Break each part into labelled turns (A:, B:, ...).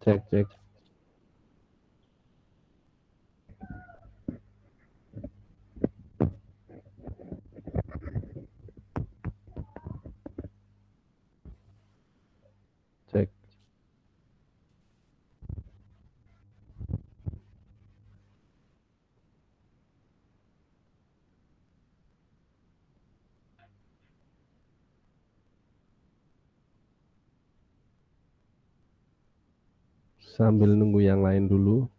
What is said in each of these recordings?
A: Cek, cek. Cek. Sambil nunggu yang lain dulu.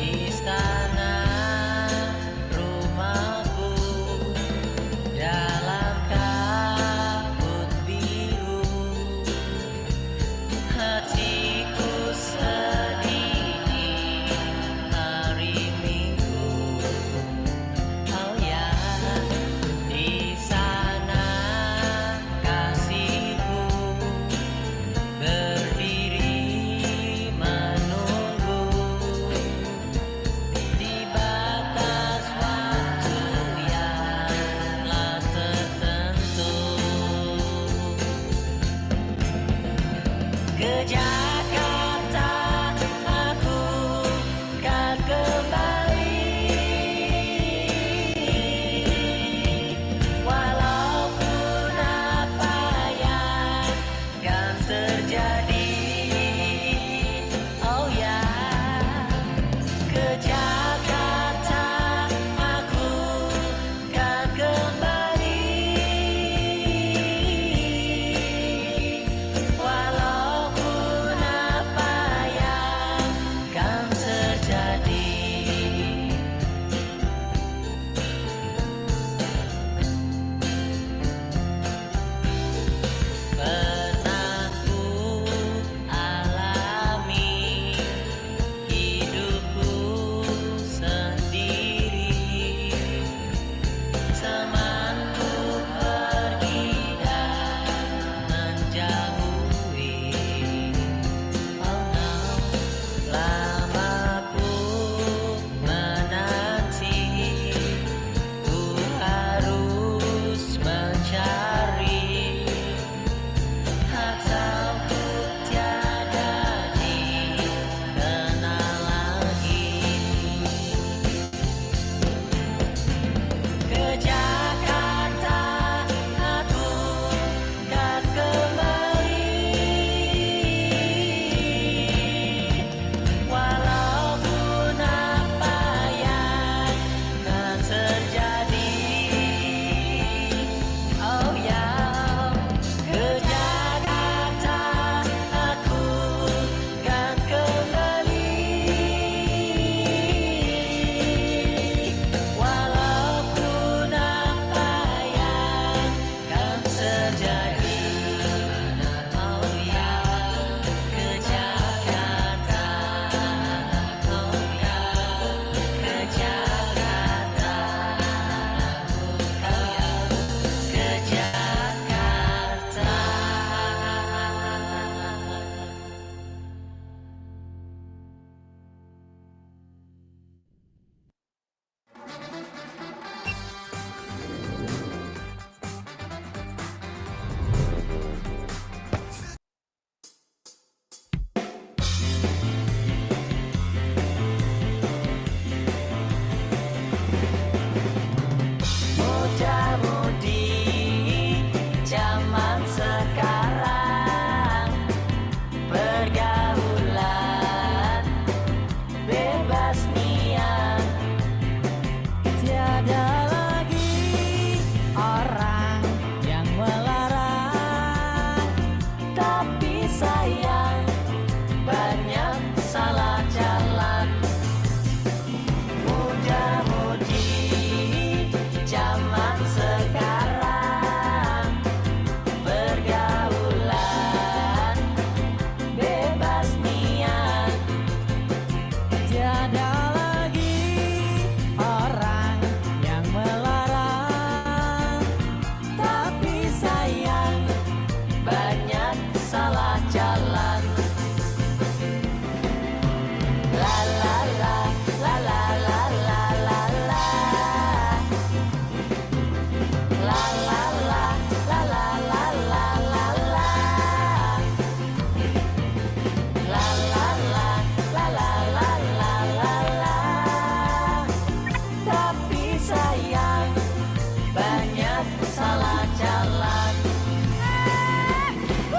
B: Istana rumahku dalam kabut biru, hatiku sedih di hari Minggu. Oh ya, di sana kasihku berdiri menunggu di batas waktu yang telah tertentu. Ke Jakarta aku kan kembali, walaupun apa yang kan terjadi. Oh ya, ke Jakarta aku kan kembali, walaupun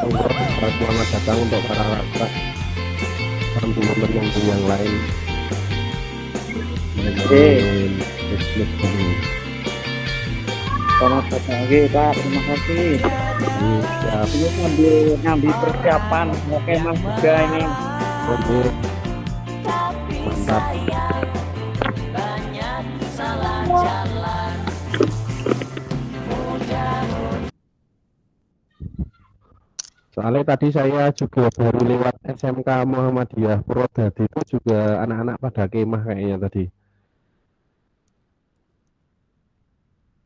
A: umroh juga selamat datang untuk para kakak dan teman-teman yang lain
C: Oke,
A: menemani Christmas baru.
C: selamat datang lagi Pak. Terima kasih.
A: Siap.
C: Ini ngambil persiapan mau kemah juga ini.
A: Oke,
B: Tapi
A: mantap.
B: sayang banyak salah jalan.
A: Soalnya tadi saya juga baru lewat SMK Muhammadiyah Purwodadi, itu juga anak-anak pada kemah kayaknya tadi.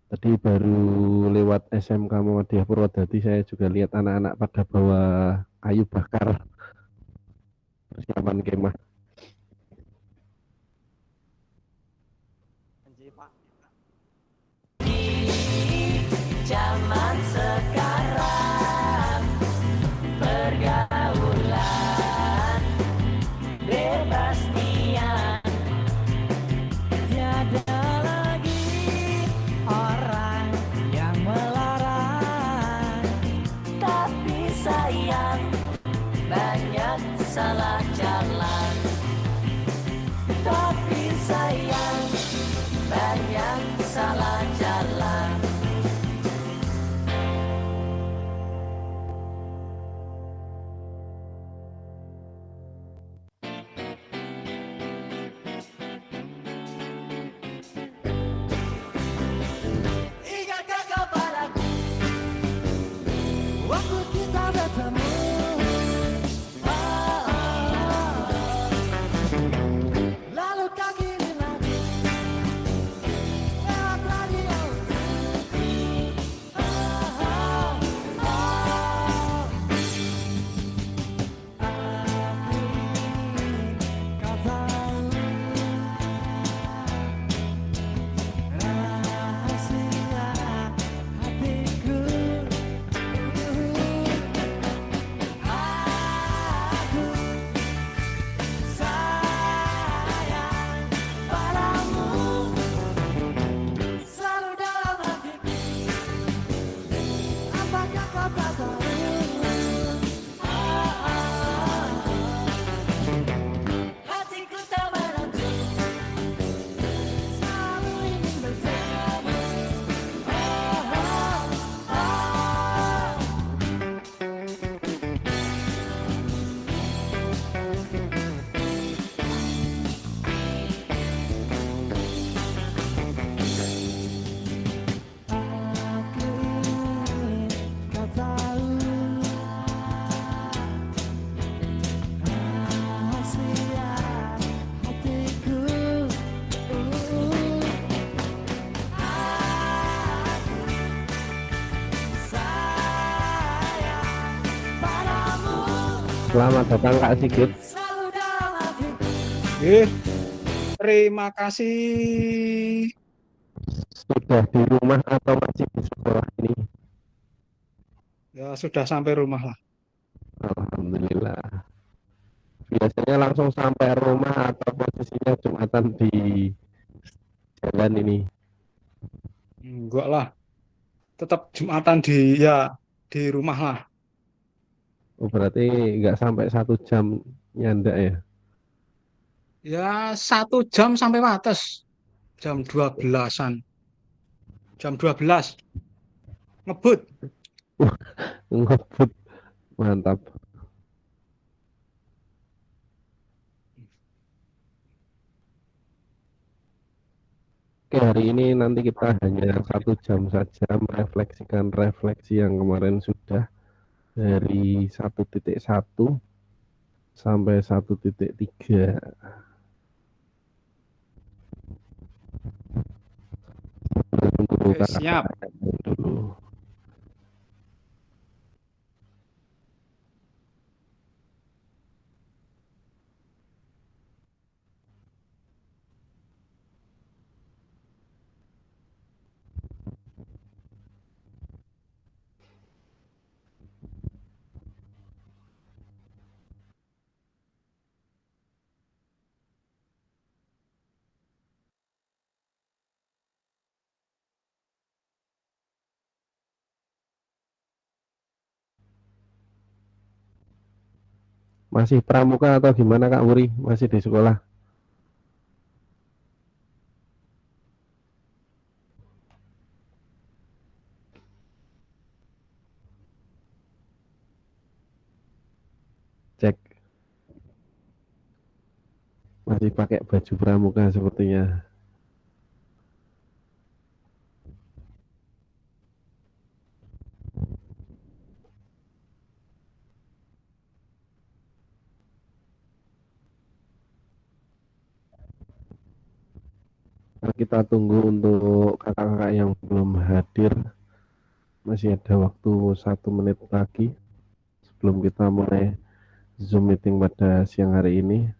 A: Tadi baru lewat SMK Muhammadiyah Purwodadi, saya juga lihat anak-anak pada bawa kayu bakar persiapan kemah.
B: Zaman sekarang pergaulan bebas niat, tiada lagi orang yang melarang. Tapi sayang banyak salah jalan. Tapi sayang banyak salah jalan. Ingatkah kau padaku waktu kita bertemu? Lalu kau kini lagi lewat radio. Kau tahu rahasia hatiku. Aku sayang padamu, selalu dalam hatiku. Apakah kau tak tahu? Hatiku tak menentu, selalu ingin bertemu. Aku ingin kau tahu rahasia hatiku. Aku sayang padamu,
A: Selamat datang Kak Sigit.
B: selalu dalam hatiku.
C: Terima kasih.
A: Sudah di rumah atau masih di sekolah ini?
C: Ya sudah sampai rumah lah.
A: Alhamdulillah. Biasanya langsung sampai rumah atau posisinya Jumatan di jalan ini?
C: Enggak lah. Tetap Jumatan di rumah lah.
A: Oh, berarti nggak sampai 1 jam nyanda ya?
C: Ya 1 jam sampai batas. Jam 12-an. Jam 12 ngebut.
A: Ngebut, mantap. Oke, hari ini nanti kita hanya 1 jam saja merefleksikan refleksi yang kemarin sudah dari 1.1 sampai 1.3. Tunggu
C: Oke, siap.
A: dulu. Masih pramuka atau gimana Kak Wuri? Masih di sekolah? Cek, masih pakai baju pramuka sepertinya. Nah, kita tunggu untuk kakak-kakak yang belum hadir. Masih ada waktu 1 menit lagi sebelum kita mulai Zoom meeting pada siang hari ini.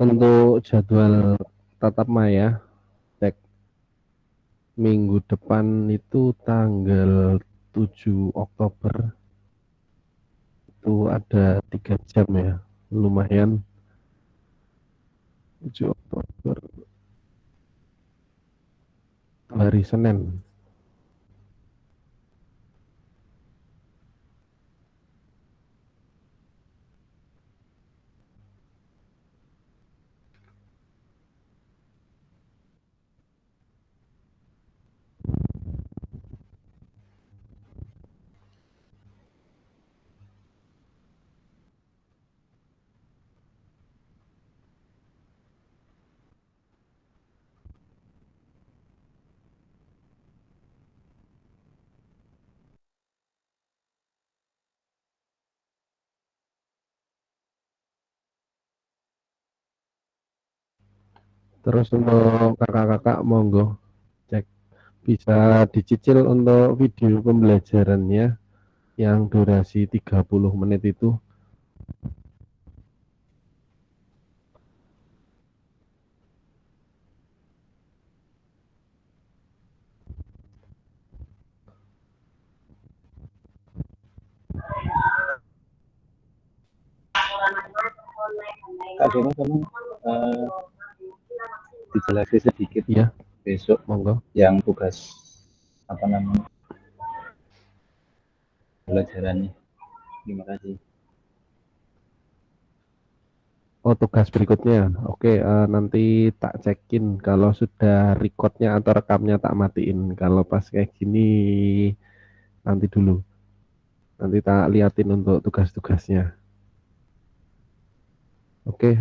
A: Untuk jadwal tatap maya, cek minggu depan itu tanggal 7 Oktober itu ada 3 jam ya, lumayan. 7 Oktober hari Senin. Terus untuk kakak-kakak monggo cek bisa dicicil untuk video pembelajarannya yang durasi 30 menit itu.
C: Kak Deno kamu dijelasin sedikit
A: Ya,
C: besok
A: monggo.
C: yang tugas apa namanya pelajarannya. Terima kasih.
A: Oh, tugas berikutnya. Oke, nanti tak cekin kalau sudah recordnya atau rekamnya tak matiin. Kalau pas kayak gini nanti dulu. Nanti tak liatin untuk tugas-tugasnya. Oke,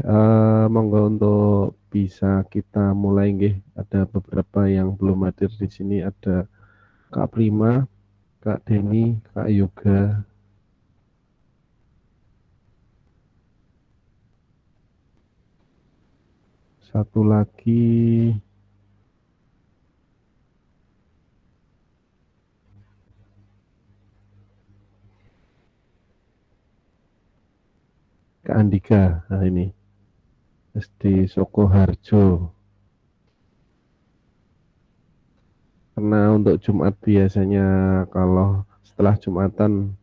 A: monggo untuk bisa kita mulai nggih. Ada beberapa yang belum hadir di sini. Ada Kak Prima, Kak Denny, Kak Yoga. Satu lagi ke Andika. Nah ini SD Sukoharjo. Karena untuk Jumat biasanya kalau setelah Jumatan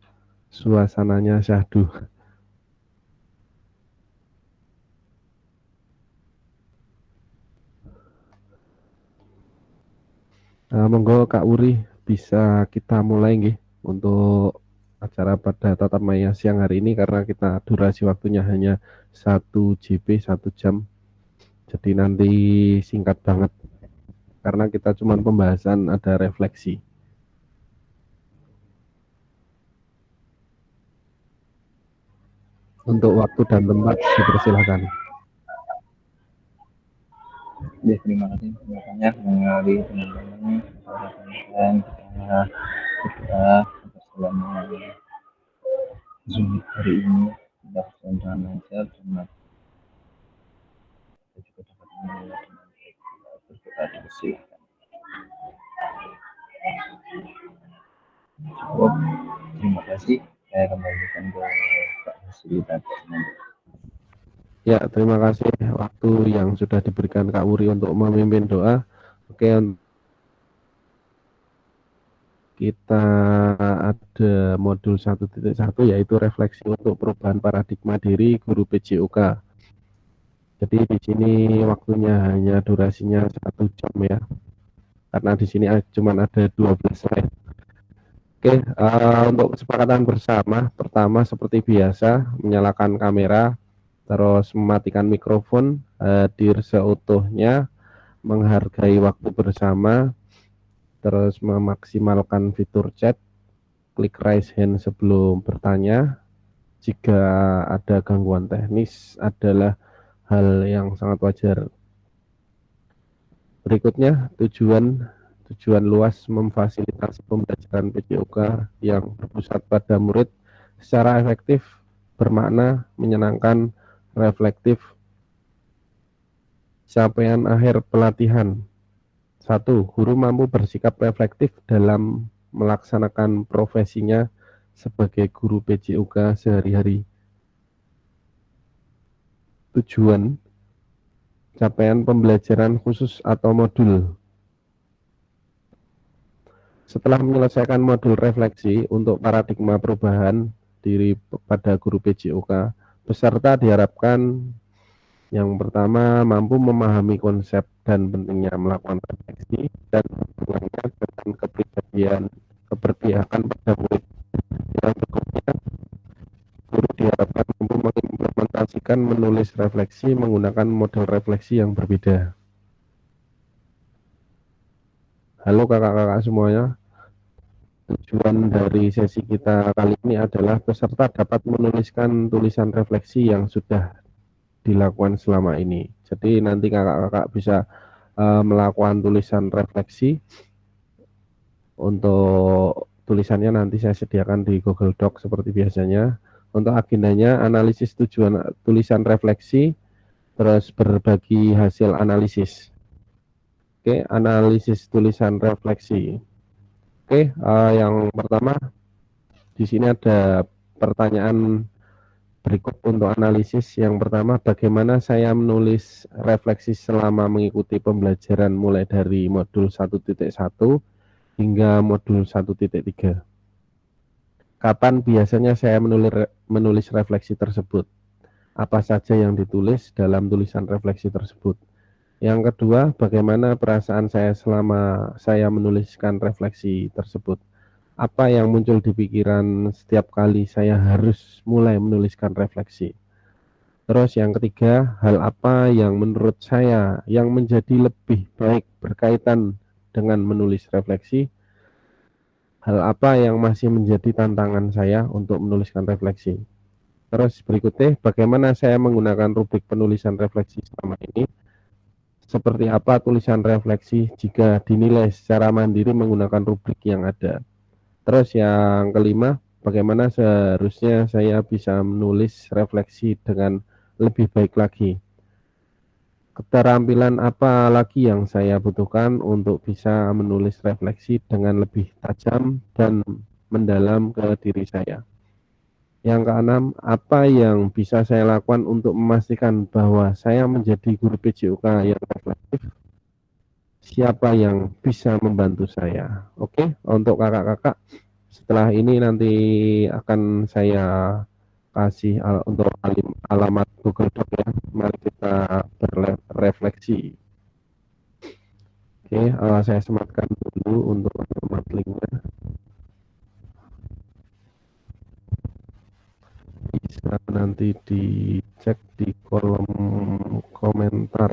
A: suasananya syahdu. Monggo Kak Uri bisa kita mulai nggih untuk acara pada tatap maya siang hari ini karena kita durasi waktunya hanya 1 JP 1 jam. Jadi nanti singkat banget karena kita cuma pembahasan ada refleksi. Untuk waktu dan tempat dipersilahkan.
C: Ya, terima kasih banyak dari teman-teman dan kita selama Zoom hari ini sudah berjalan lancar dan kita juga dapat memulai dengan berdoa dipersilahkan. Cukup, terima kasih. Saya kembalikan ke Pak Fasilitator.
A: Ya, terima kasih waktu yang sudah diberikan Kak Uri untuk memimpin doa. Oke, kita ada modul 1.1 yaitu refleksi untuk perubahan paradigma diri guru PJOK. Jadi di sini waktunya hanya durasinya 1 jam ya. Karena di sini cuma ada 12 slide. Oke, untuk kesepakatan bersama, pertama seperti biasa menyalakan kamera, terus mematikan mikrofon, hadir seutuhnya, menghargai waktu bersama, terus memaksimalkan fitur chat, klik raise hand sebelum bertanya. Jika ada gangguan teknis adalah hal yang sangat wajar. Berikutnya tujuan luas memfasilitasi pembelajaran PJOK yang berpusat pada murid secara efektif, bermakna, menyenangkan, reflektif. Capaian akhir pelatihan. 1. Guru mampu bersikap reflektif dalam melaksanakan profesinya sebagai guru PJOK sehari-hari. Tujuan capaian pembelajaran khusus atau modul. Setelah menyelesaikan modul refleksi untuk paradigma perubahan diri pada guru PJOK, peserta diharapkan yang pertama mampu memahami konsep dan pentingnya melakukan refleksi dan hubungannya dengan keberpihakan pada murid. Yang berikutnya, guru diharapkan mampu mengimplementasikan menulis refleksi menggunakan model refleksi yang berbeda. Halo kakak-kakak semuanya. Tujuan dari sesi kita kali ini adalah peserta dapat menuliskan tulisan refleksi yang sudah dilakukan selama ini. Jadi nanti kakak-kakak bisa melakukan tulisan refleksi. Untuk tulisannya nanti saya sediakan di Google Doc seperti biasanya. Untuk agendanya analisis tujuan tulisan refleksi, terus berbagi hasil analisis. Oke, analisis tulisan refleksi. Oke, yang pertama di sini ada pertanyaan berikut untuk analisis. Yang pertama, bagaimana saya menulis refleksi selama mengikuti pembelajaran mulai dari modul 1.1 hingga modul 1.3. Kapan biasanya saya menulis refleksi tersebut? Apa saja yang ditulis dalam tulisan refleksi tersebut? Yang kedua, bagaimana perasaan saya selama saya menuliskan refleksi tersebut? Apa yang muncul di pikiran setiap kali saya harus mulai menuliskan refleksi? Terus yang ketiga, hal apa yang menurut saya yang menjadi lebih baik berkaitan dengan menulis refleksi? Hal apa yang masih menjadi tantangan saya untuk menuliskan refleksi? Terus berikutnya, bagaimana saya menggunakan rubrik penulisan refleksi selama ini? Seperti apa tulisan refleksi jika dinilai secara mandiri menggunakan rubrik yang ada? Terus yang kelima, bagaimana seharusnya saya bisa menulis refleksi dengan lebih baik lagi? Keterampilan apa lagi yang saya butuhkan untuk bisa menulis refleksi dengan lebih tajam dan mendalam ke diri saya? Yang keenam, apa yang bisa saya lakukan untuk memastikan bahwa saya menjadi guru PJOK yang reflektif? Siapa yang bisa membantu saya? Oke, untuk kakak-kakak, setelah ini nanti akan saya kasih untuk alamat Google Doc ya. Mari kita berefleksi. Oke, saya sematkan dulu untuk alamat linknya. Bisa nanti dicek di kolom komentar.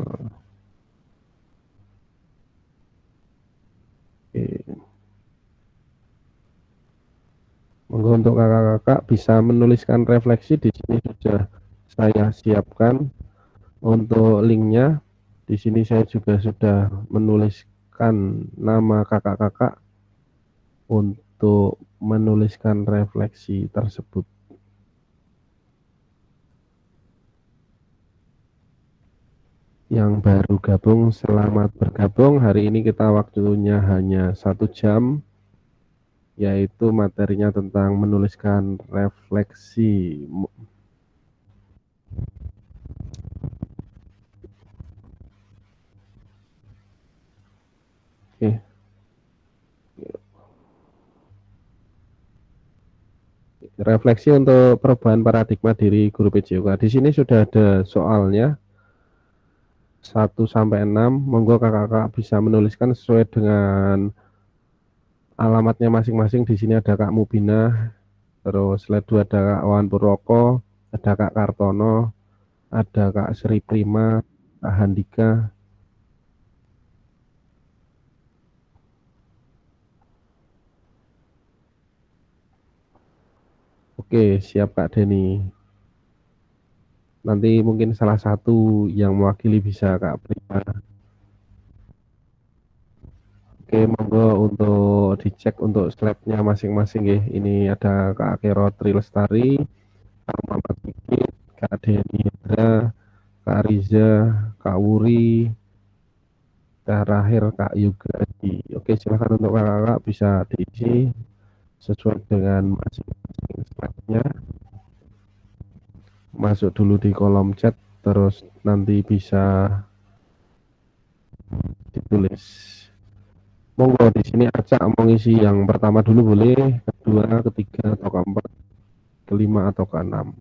A: Oke. Monggo untuk kakak-kakak bisa menuliskan refleksi di sini sudah saya siapkan untuk linknya. Di sini saya juga sudah menuliskan nama kakak-kakak untuk menuliskan refleksi tersebut. Yang baru gabung, selamat bergabung. Hari ini kita waktunya hanya 1 jam, yaitu materinya tentang menuliskan refleksi. Oke. Refleksi untuk perubahan paradigma diri guru PJOK. Di sini sudah ada soalnya 1 sampai 6. Monggo kakak-kakak bisa menuliskan sesuai dengan alamatnya masing-masing. Di sini ada Kak Mubina, terus slide 2 ada Kak Wan Purwoko, ada Kak Kartono, ada Kak Sri Prima, Kak Handika. Oke, siap Kak Denny. Nanti mungkin salah satu yang mewakili bisa Kak Prima. Oke, monggo untuk dicek untuk slide-nya masing-masing ya. Ini ada Kak Kero Trilestari, Kak Muhammad Fikit, Kak Denny Hendra, Kak Riza, Kak Wuri, terakhir Kak Yuga. Oke, silahkan untuk kakak-kakak bisa diisi sesuai dengan masing-masing slide-nya. Masuk dulu di kolom chat, terus nanti bisa ditulis. Monggo di sini acak mau ngisi yang pertama dulu boleh, kedua, ketiga, atau keempat, kelima, atau keenam.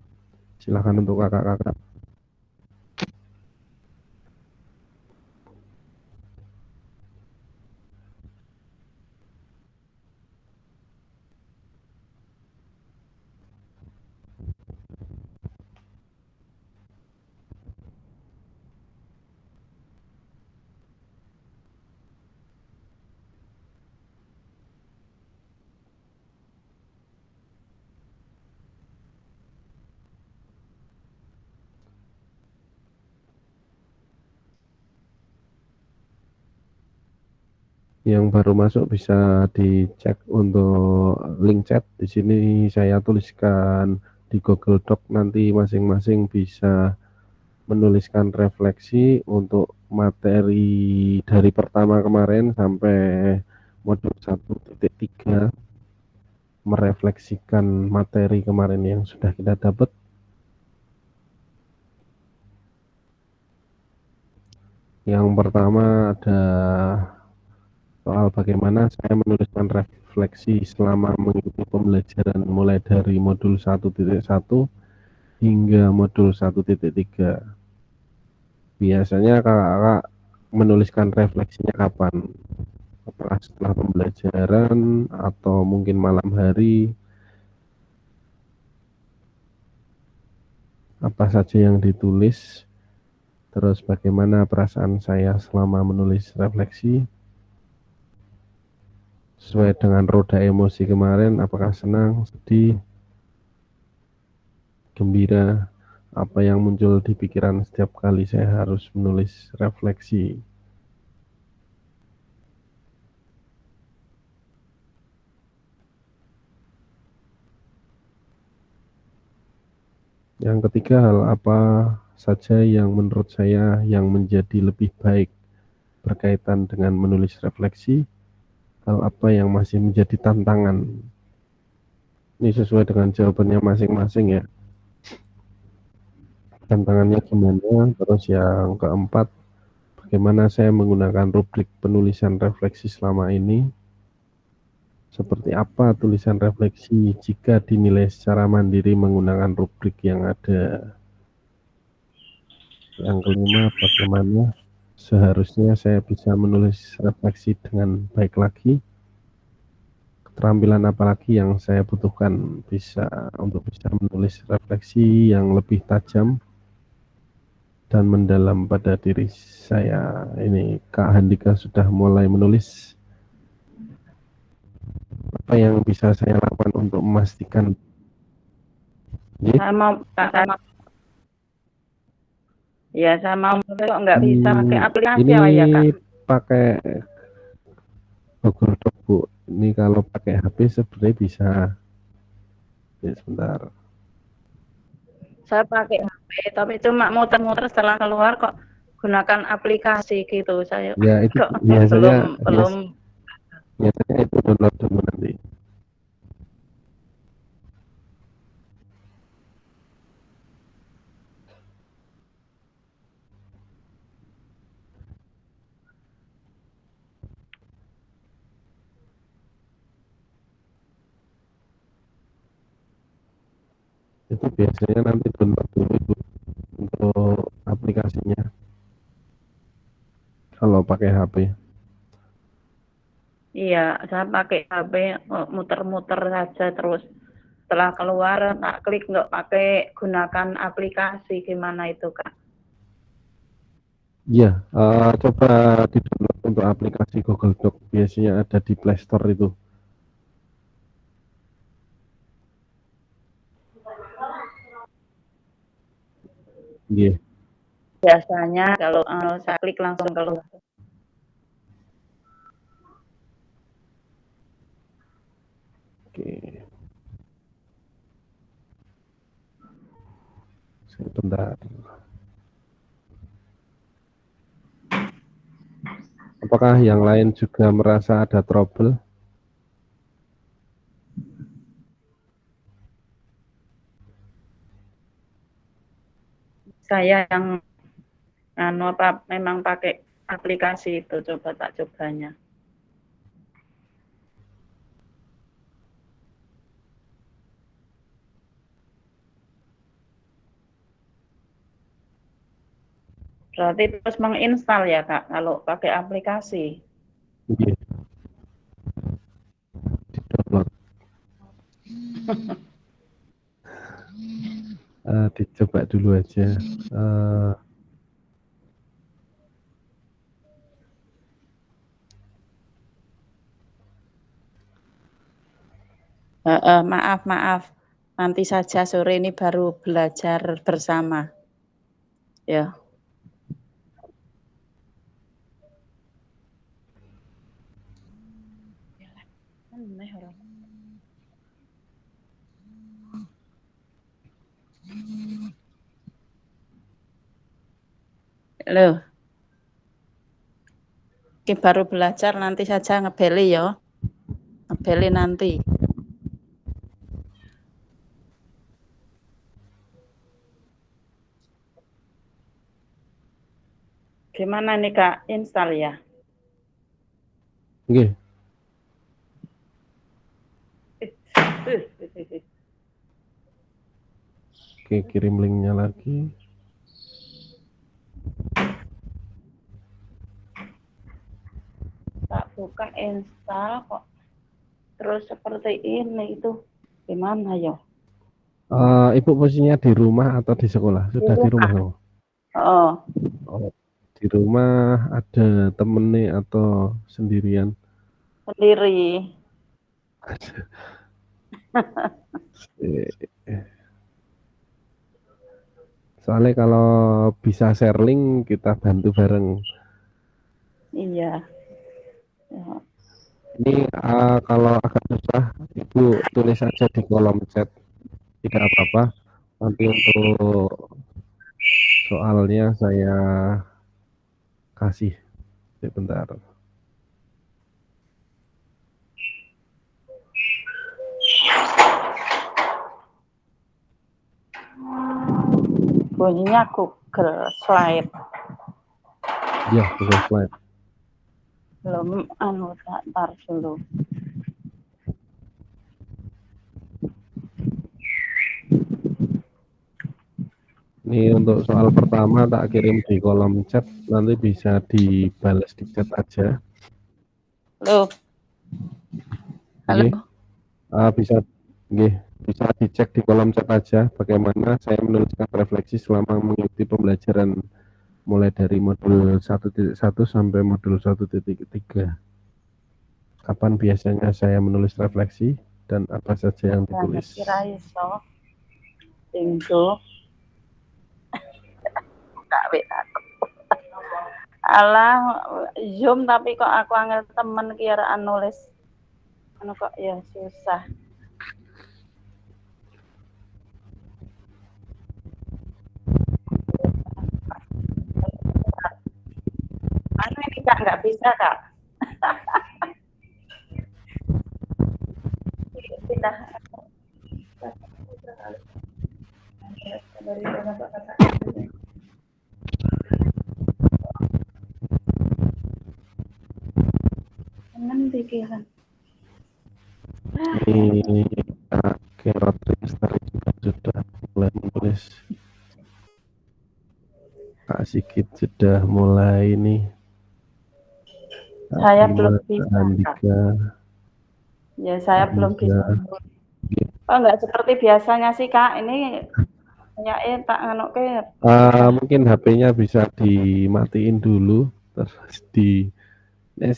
A: Silahkan untuk kakak-kakak. Yang baru masuk bisa dicek untuk link chat. Di sini saya tuliskan di Google Doc, nanti masing-masing bisa menuliskan refleksi untuk materi dari pertama kemarin sampai modul 1.3, merefleksikan materi kemarin yang sudah kita dapat. Yang pertama ada soal bagaimana saya menuliskan refleksi selama mengikuti pembelajaran mulai dari modul 1.1 hingga modul 1.3. Biasanya kakak-kakak menuliskan refleksinya kapan? Apakah setelah pembelajaran atau mungkin malam hari? Apa saja yang ditulis? Terus bagaimana perasaan saya selama menulis refleksi? Sesuai dengan roda emosi kemarin, apakah senang, sedih, gembira? Apa yang muncul di pikiran setiap kali saya harus menulis refleksi? Yang ketiga, hal apa saja yang menurut saya yang menjadi lebih baik berkaitan dengan menulis refleksi? Hal apa yang masih menjadi tantangan? Ini sesuai dengan jawabannya masing-masing ya. Tantangannya gimana? Terus yang keempat, bagaimana saya menggunakan rubrik penulisan refleksi selama ini? Seperti apa tulisan refleksi jika dinilai secara mandiri menggunakan rubrik yang ada? Yang kelima, bagaimana seharusnya saya bisa menulis refleksi dengan baik lagi? Keterampilan apa lagi yang saya butuhkan untuk bisa menulis refleksi yang lebih tajam dan mendalam pada diri saya? Ini Kak Handika sudah mulai menulis. Apa yang bisa saya lakukan untuk memastikan?
D: Sama Kak, ya sama kok nggak bisa pakai aplikasi
A: Ini
D: apa ya Kak?
A: pakai Google Doc Bu. Ini kalau pakai HP sebenarnya bisa. Ya, sebentar.
D: Saya pakai HP, tapi cuma muter-muter setelah keluar kok gunakan aplikasi gitu. Saya
A: Ya itu
D: kok
A: biasanya
D: belum
A: biasanya itu download dulu nanti. Itu biasanya nanti download dulu itu untuk aplikasinya kalau pakai HP.
D: Iya, saya pakai HP muter-muter saja terus setelah keluar tak klik nggak pakai gunakan aplikasi gimana itu Kak?
A: Iya, coba di download untuk aplikasi Google Doc, biasanya ada di Play Store itu. Iya.
D: Biasanya kalau saya klik langsung keluar.
A: Oke. Sebentar. Apakah yang lain juga merasa ada trouble?
D: Saya yang memang pakai aplikasi itu coba tak cobanya. Berarti terus menginstal ya Kak kalau pakai aplikasi.
A: Iya. Di download. Dicoba dulu aja.
D: Maaf. Nanti saja sore ini baru belajar bersama. Ya. Halo. Oke, baru belajar nanti saja ngebeli ya. Ngebeli nanti. Gimana nih Kak, install ya?
A: Oke. Oke, kirim linknya lagi.
D: Tak buka install kok terus seperti ini itu gimana ya?
A: Ibu posisinya di rumah atau di sekolah? Sudah di rumah kamu?
D: Oh,
A: Oh, di rumah ada temennya atau sendirian?
D: sendiri.
A: Soalnya kalau bisa share link kita bantu bareng.
D: Iya. Ya.
A: Ini kalau agak susah, Ibu tulis saja di kolom chat, tidak apa-apa. Nanti untuk soalnya saya kasih. Sebentar.
D: bunyinya Google Slide.
A: Ya, Google Slide.
D: Belum tar dulu.
A: Ini untuk soal pertama tak kirim di kolom chat, nanti bisa dibalas di chat aja.
D: Halo. Halo.
A: Bisa dicek di kolom chat aja bagaimana saya menuliskan refleksi selama mengikuti pembelajaran mulai dari modul 1.1 sampai modul 1.3. Kapan biasanya saya menulis refleksi dan apa saja yang ditulis.
D: Kira iso. Tinggu. Tak aku. Alah, Zoom tapi kok aku angel temen kiraan nulis. Anu kok ya susah. Anu ini Kak, nggak bisa Kak. Pindah. Nanti pikiran.
A: Ini Kak Rodriguez tadi juga sudah mulai menulis. Kak Sigit sudah mulai ini.
D: Saya belum bisa.
A: Andika.
D: Ya saya belum bisa. Oh nggak seperti biasanya sih Kak. Ini kayaknya tak nganu ke.
A: Mungkin HP-nya bisa dimatiin dulu, terus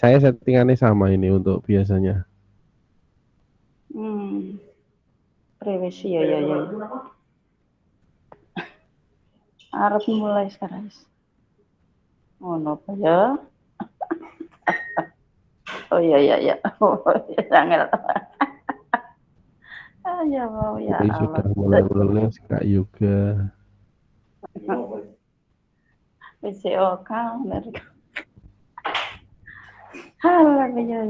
A: saya settingannya sama ini untuk biasanya.
D: Privasi ya. Harus mulai sekarang. Oh apa ya? Oh iya. Oh jangan. Ya mau ya.
A: Jadi sudah mulai menulis Kak Yoga.
D: PCO bener. Halah ya.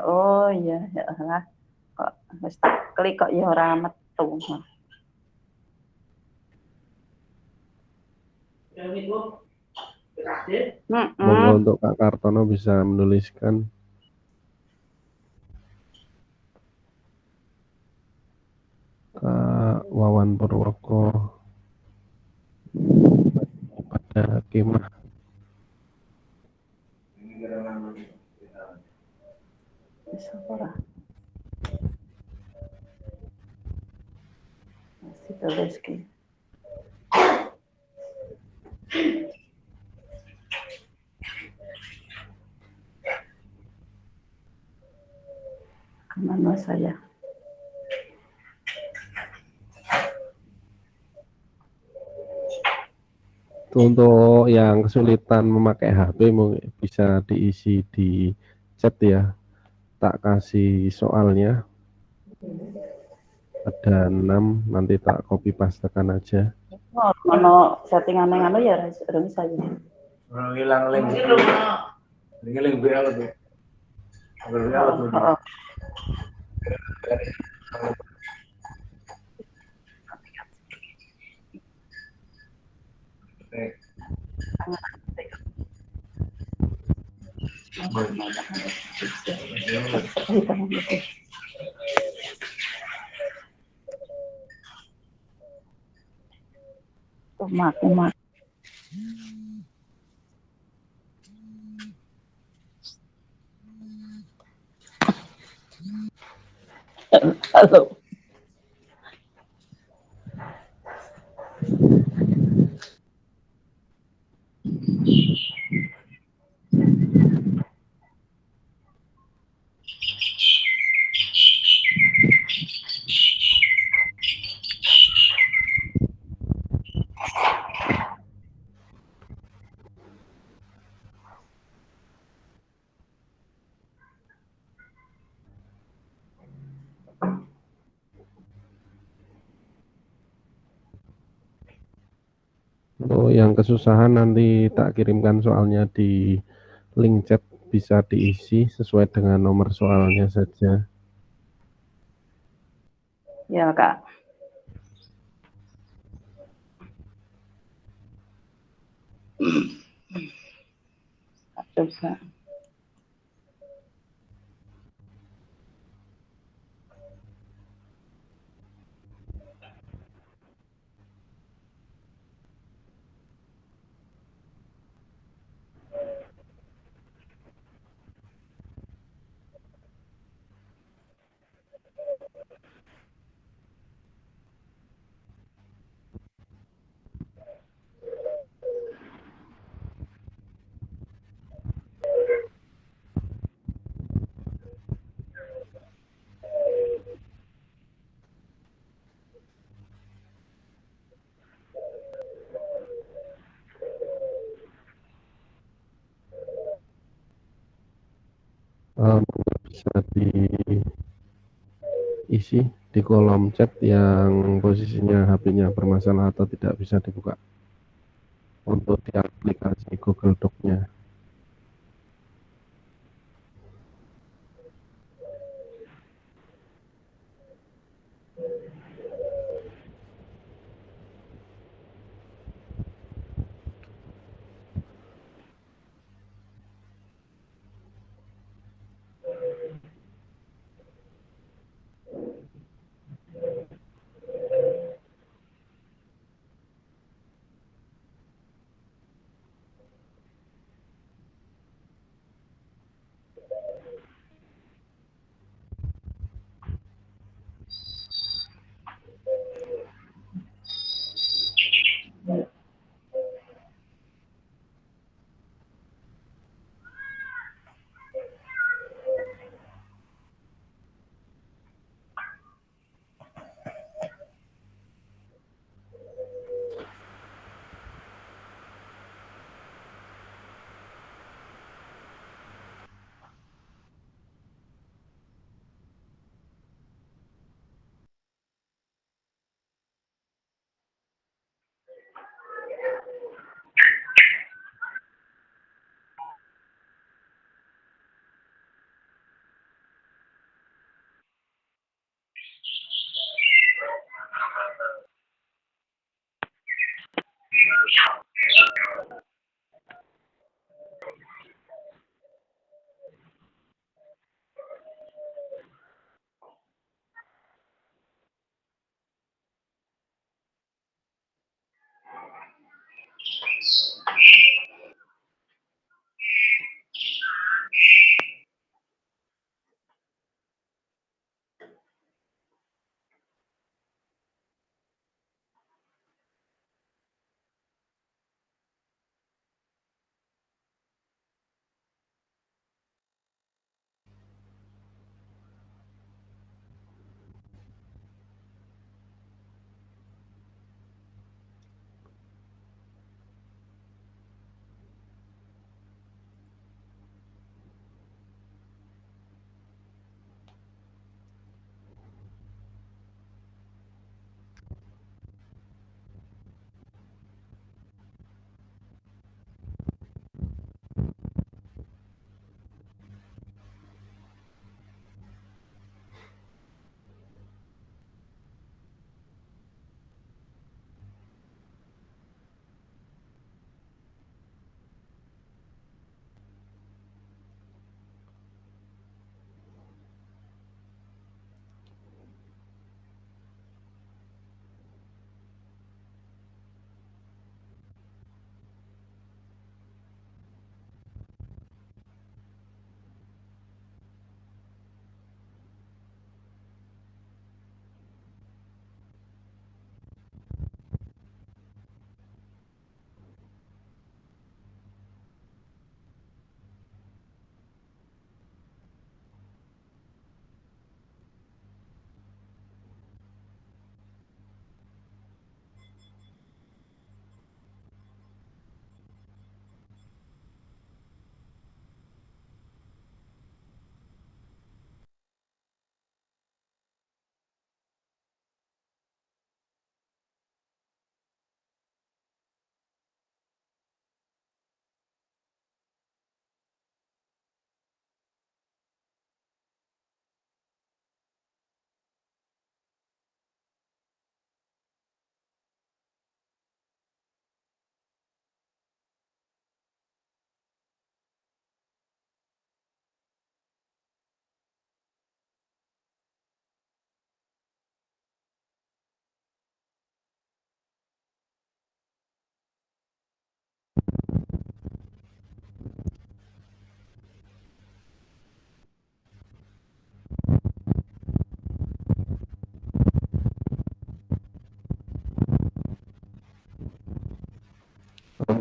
D: Oh iya ya lah. Kok wis klik kok ya ora metu.
A: Monggo untuk Kak Kartono bisa menuliskan. Kak Wawan Purwoko pada kemah.
D: Masih tulis ki. Kemana saya?
A: Untuk yang kesulitan memakai HP mungkin bisa diisi di chat ya. Tak kasih soalnya. Ada 6, nanti tak copy pastekan aja.
D: Ono settingan yang ya urung saya.
C: Hilang link. Link BL tuh.
D: Kumat. Halo.
A: Oh, yang kesusahan nanti tak kirimkan soalnya di link chat, bisa diisi sesuai dengan nomor soalnya saja.
D: Ya Kak. Coba.
A: Bisa diisi di kolom chat yang posisinya HP-nya bermasalah atau tidak bisa dibuka untuk di aplikasi Google Doc-nya.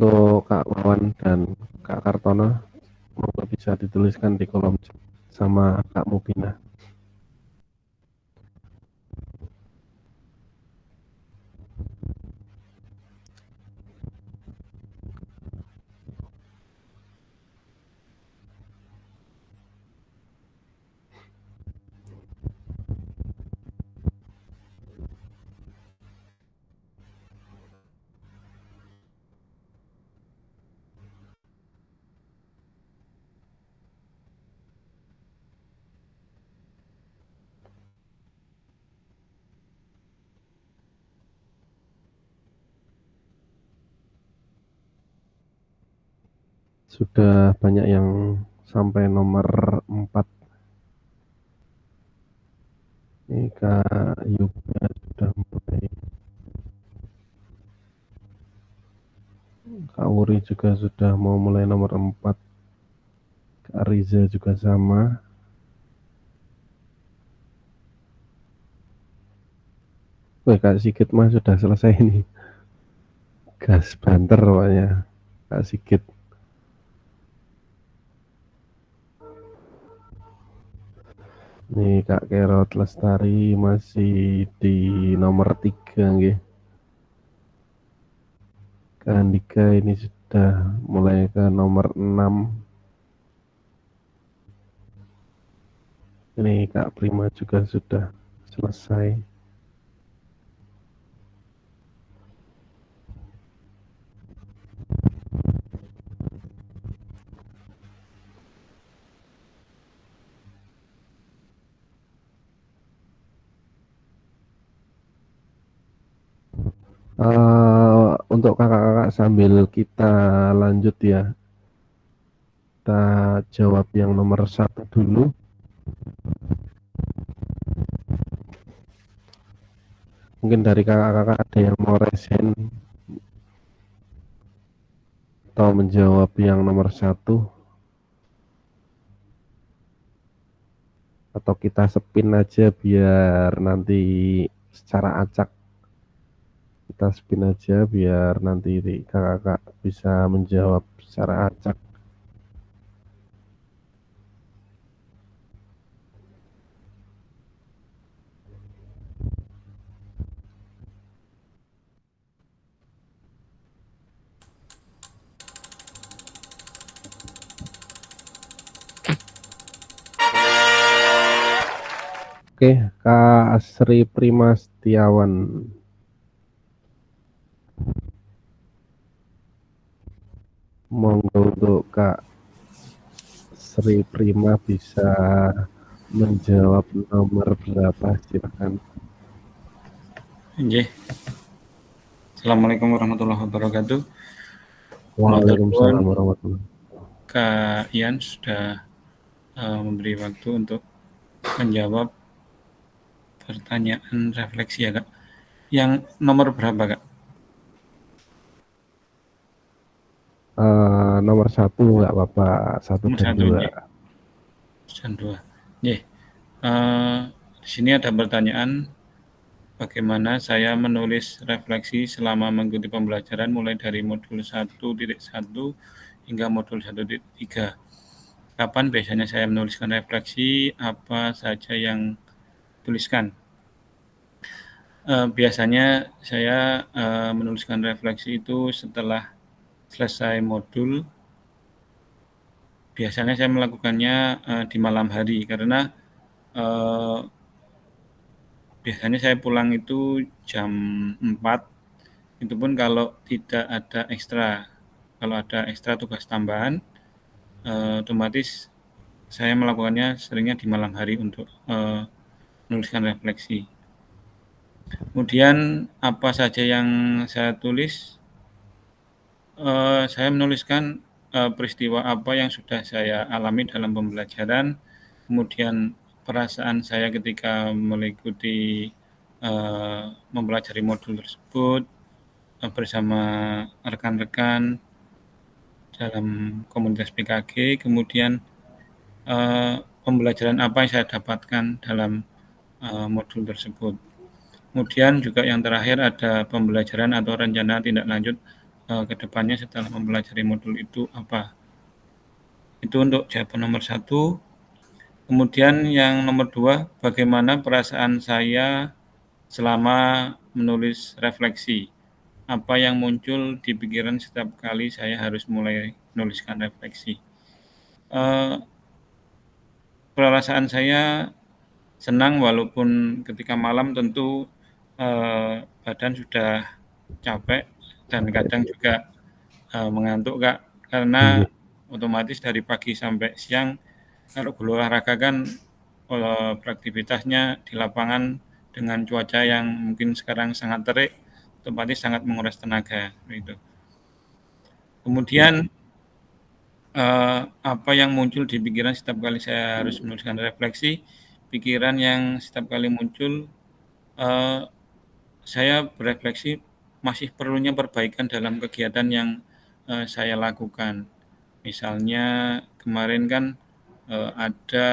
A: untuk Kak Wawan dan Kak Kartono, monggo bisa dituliskan di kolom chat sama Kak Mubina. Sudah banyak yang sampai nomor 4. Ini Kak Yuga sudah mulai. Kak Uri juga sudah mau mulai nomor 4. Kak Riza juga sama. Wih, Kak Sigit mah sudah selesai ini. Gas banter pokoknya Kak Sigit. Nih Kak Kerot Lestari masih di nomor 3 nggih. Kak Andika ini sudah mulai ke nomor 6. Ini Kak Prima juga sudah selesai. Untuk kakak-kakak sambil kita lanjut ya, kita jawab yang nomor 1 dulu. Mungkin dari kakak-kakak ada yang mau resen atau menjawab yang nomor 1, atau kita spin aja biar nanti secara acak. Kita spin aja biar nanti kakak-kakak bisa menjawab secara acak. Oke, Kak Sri Prima Setiawan. Monggo untuk Kak Sri Prima bisa menjawab nomor berapa, silakan.
E: Nggih. Assalamualaikum warahmatullahi wabarakatuh.
A: Waalaikumsalam warahmatullahi wabarakatuh.
E: Kak Ian sudah memberi waktu untuk menjawab pertanyaan refleksi ya Kak. Yang nomor berapa Kak?
A: Nomor 1 nggak apa-apa, 1
E: Nomor
A: dan
E: 1
A: 2.
E: nggih. Dan 2. Nggih. Di sini ada pertanyaan, bagaimana saya menulis refleksi selama mengikuti pembelajaran mulai dari modul 1.1 hingga modul 1.3. Kapan biasanya saya menuliskan refleksi, apa saja yang tuliskan? Biasanya saya menuliskan refleksi itu setelah selesai modul. Biasanya saya melakukannya di malam hari karena biasanya saya pulang itu jam 4. Itu pun kalau tidak ada ekstra. Kalau ada ekstra tugas tambahan, otomatis saya melakukannya seringnya di malam hari untuk menuliskan refleksi. Kemudian apa saja yang saya tulis? Saya menuliskan peristiwa apa yang sudah saya alami dalam pembelajaran, kemudian perasaan saya ketika mengikuti mempelajari modul tersebut bersama rekan-rekan dalam komunitas PKG, kemudian pembelajaran apa yang saya dapatkan dalam modul tersebut. Kemudian juga yang terakhir ada pembelajaran atau rencana tindak lanjut kedepannya setelah mempelajari modul itu apa? Itu untuk jawaban nomor 1. Kemudian yang nomor 2, bagaimana perasaan saya selama menulis refleksi? Apa yang muncul di pikiran setiap kali saya harus mulai menuliskan refleksi? Perasaan saya senang walaupun ketika malam tentu badan sudah capek dan kadang juga mengantuk Kak, karena otomatis dari pagi sampai siang kalau berolahraga kan beraktivitasnya di lapangan dengan cuaca yang mungkin sekarang sangat terik, otomatis sangat menguras tenaga gitu. Kemudian apa yang muncul di pikiran setiap kali saya harus menuliskan refleksi, pikiran yang setiap kali muncul, saya berefleksi masih perlunya perbaikan dalam kegiatan yang saya lakukan. Misalnya kemarin kan ada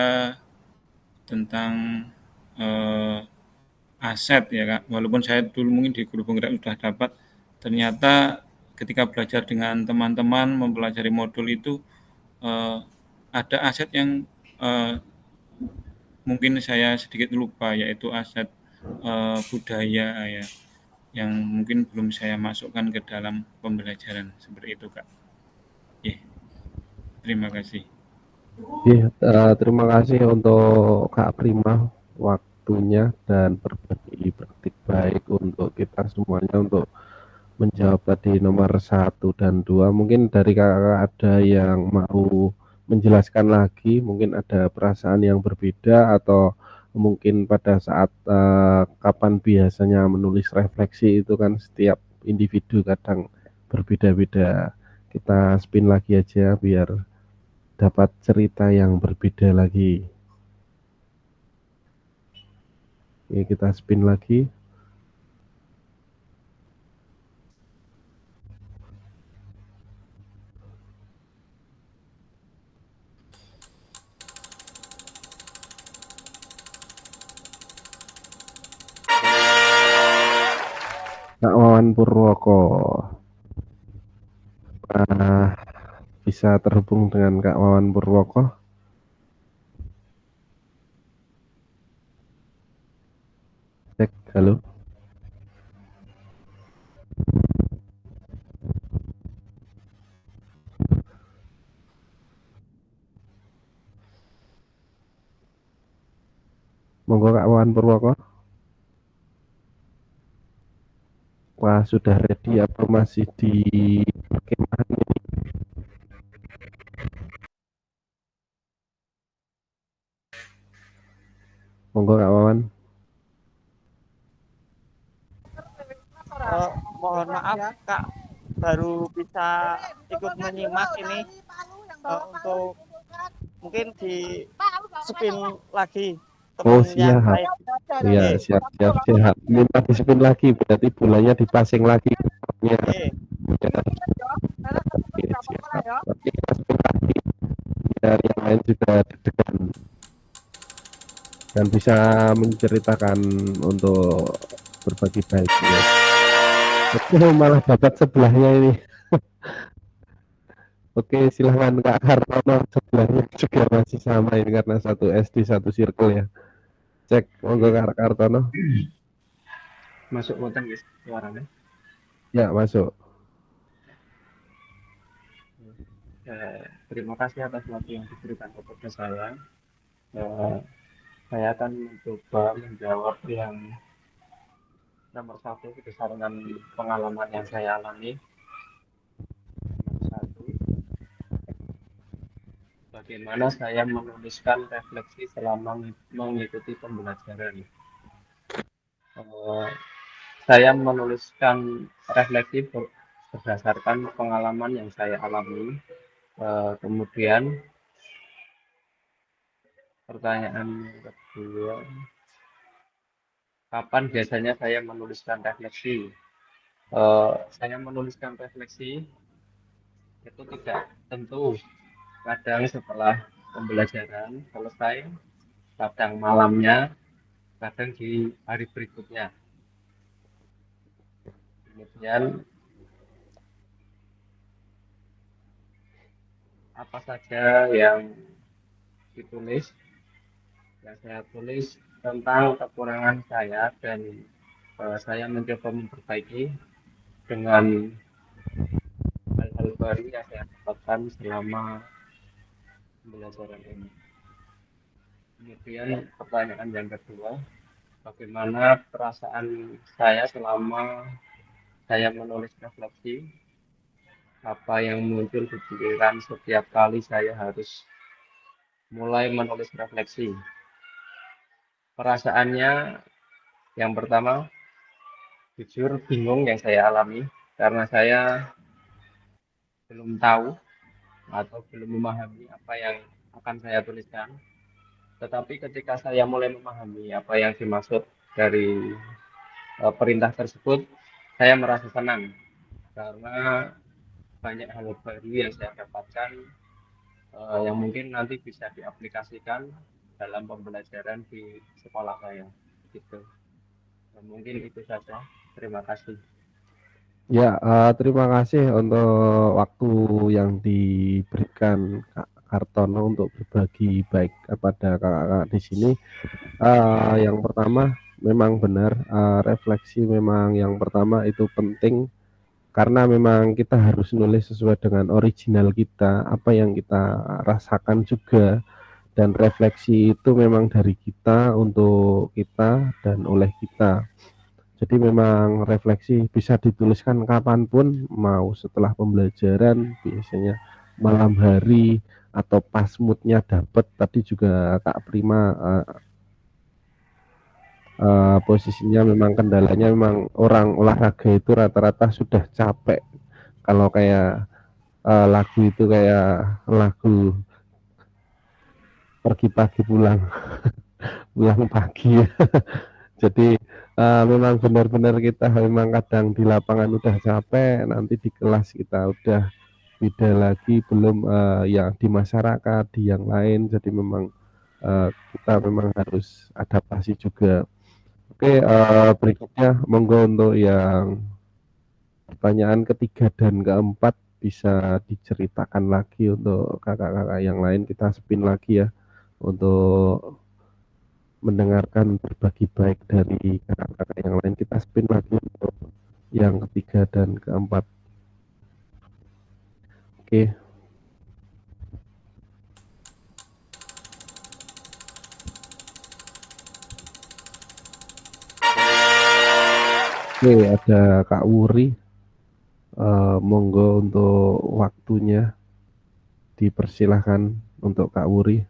E: tentang aset ya Kak, walaupun saya dulu mungkin di guru penggerak sudah dapat, ternyata ketika belajar dengan teman-teman mempelajari modul itu ada aset yang mungkin saya sedikit lupa, yaitu aset budaya ya, yang mungkin belum saya masukkan ke dalam pembelajaran seperti itu Kak. Terima kasih.
A: Terima kasih untuk Kak Prima waktunya dan berbagi praktik baik untuk kita semuanya untuk menjawab tadi nomor 1 dan 2. Mungkin dari kakak ada yang mau menjelaskan lagi, mungkin ada perasaan yang berbeda atau mungkin pada saat kapan biasanya menulis refleksi itu kan setiap individu kadang berbeda-beda. Kita spin lagi aja biar dapat cerita yang berbeda lagi. Oke, kita spin lagi. Kak Wawan Purwoko, bisa terhubung dengan Kak Wawan Purwoko? Cek, halo. Monggo Kak Wawan Purwoko. Wah, sudah ready apa masih di perkemahan ini? Monggo Kak Wawan.
F: Mohon maaf Kak, baru bisa ikut menyimak ini untuk mungkin di spin lagi
A: Oh,
F: teman yang
A: siap.
F: lain.
A: Iya, siap. Minta di spin lagi, berarti bulannya dipasing lagi. Ya. Oke, siap. Oke, kita spin lagi. Biar yang lain juga deg-degan dan bisa menceritakan untuk berbagi baik ya. Oke, malah babat sebelahnya ini. Oke, silahkan Kak Hartono, sebelahnya juga masih sama ini karena satu SD satu circle ya. Cek, monggo Kak Hartono.
C: Masuk konten guys suaranya.
A: Ya, masuk.
C: Terima kasih atas waktu yang diberikan kepada saya. Saya akan mencoba menjawab yang nomor 1 berdasarkan pengalaman yang saya alami. Nomor 1, bagaimana saya menuliskan refleksi selama mengikuti pembelajaran. Saya menuliskan refleksi berdasarkan pengalaman yang saya alami. Kemudian pertanyaan kedua, kapan biasanya saya menuliskan refleksi? Saya menuliskan refleksi itu tidak tentu, kadang setelah pembelajaran selesai, kadang malamnya, kadang di hari berikutnya. Kemudian apa saja yang ditulis, yang saya tulis tentang kekurangan saya, dan saya mencoba memperbaiki dengan hal-hal baru yang saya dapatkan selama pembelajaran ini. Kemudian pertanyaan yang kedua, bagaimana perasaan saya selama saya menulis refleksi, apa yang muncul di pikiran setiap kali saya harus mulai menulis refleksi. Perasaannya yang pertama, jujur bingung yang saya alami karena saya belum tahu atau belum memahami apa yang akan saya tuliskan. Tetapi ketika saya mulai memahami apa yang dimaksud dari perintah tersebut, saya merasa senang karena banyak hal baru yang saya dapatkan yang mungkin nanti bisa diaplikasikan dalam pembelajaran di sekolah saya. Gitu. Mungkin itu saja. Terima kasih.
A: Ya, terima kasih untuk waktu yang diberikan Kak Kartono untuk berbagi baik kepada kakak-kakak di sini. Yang pertama, memang benar, refleksi memang yang pertama itu penting karena memang kita harus nulis sesuai dengan original kita, apa yang kita rasakan juga, dan refleksi itu memang dari kita untuk kita dan oleh kita. Jadi memang refleksi bisa dituliskan kapanpun, mau setelah pembelajaran, biasanya malam hari atau pas moodnya dapet. Tadi juga Kak Prima posisinya memang kendalanya memang orang olahraga itu rata-rata sudah capek. Kalau kayak lagu itu kayak lagu pergi pagi pulang pulang pagi ya. Jadi memang benar-benar kita memang kadang di lapangan udah capek, nanti di kelas kita udah beda lagi, belum yang di masyarakat, di yang lain. Jadi memang kita memang harus adaptasi juga. Oke, berikutnya monggo untuk yang pertanyaan ketiga dan keempat bisa diceritakan lagi untuk kakak-kakak yang lain. Kita spin lagi ya untuk mendengarkan berbagi baik dari kakak-kakak yang lain. Kita spin lagi untuk yang ketiga dan keempat. Oke. Oke, ada Kak Wuri. Monggo untuk waktunya dipersilahkan untuk Kak Wuri.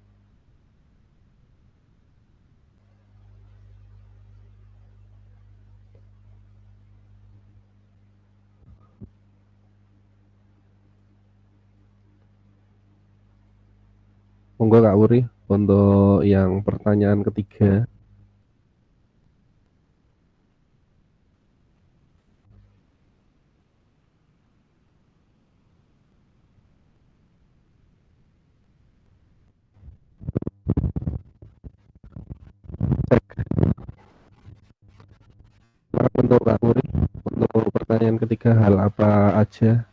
A: Monggo Kak Wuri untuk yang pertanyaan ketiga. Untuk Kak Wuri, untuk pertanyaan ketiga, hal apa aja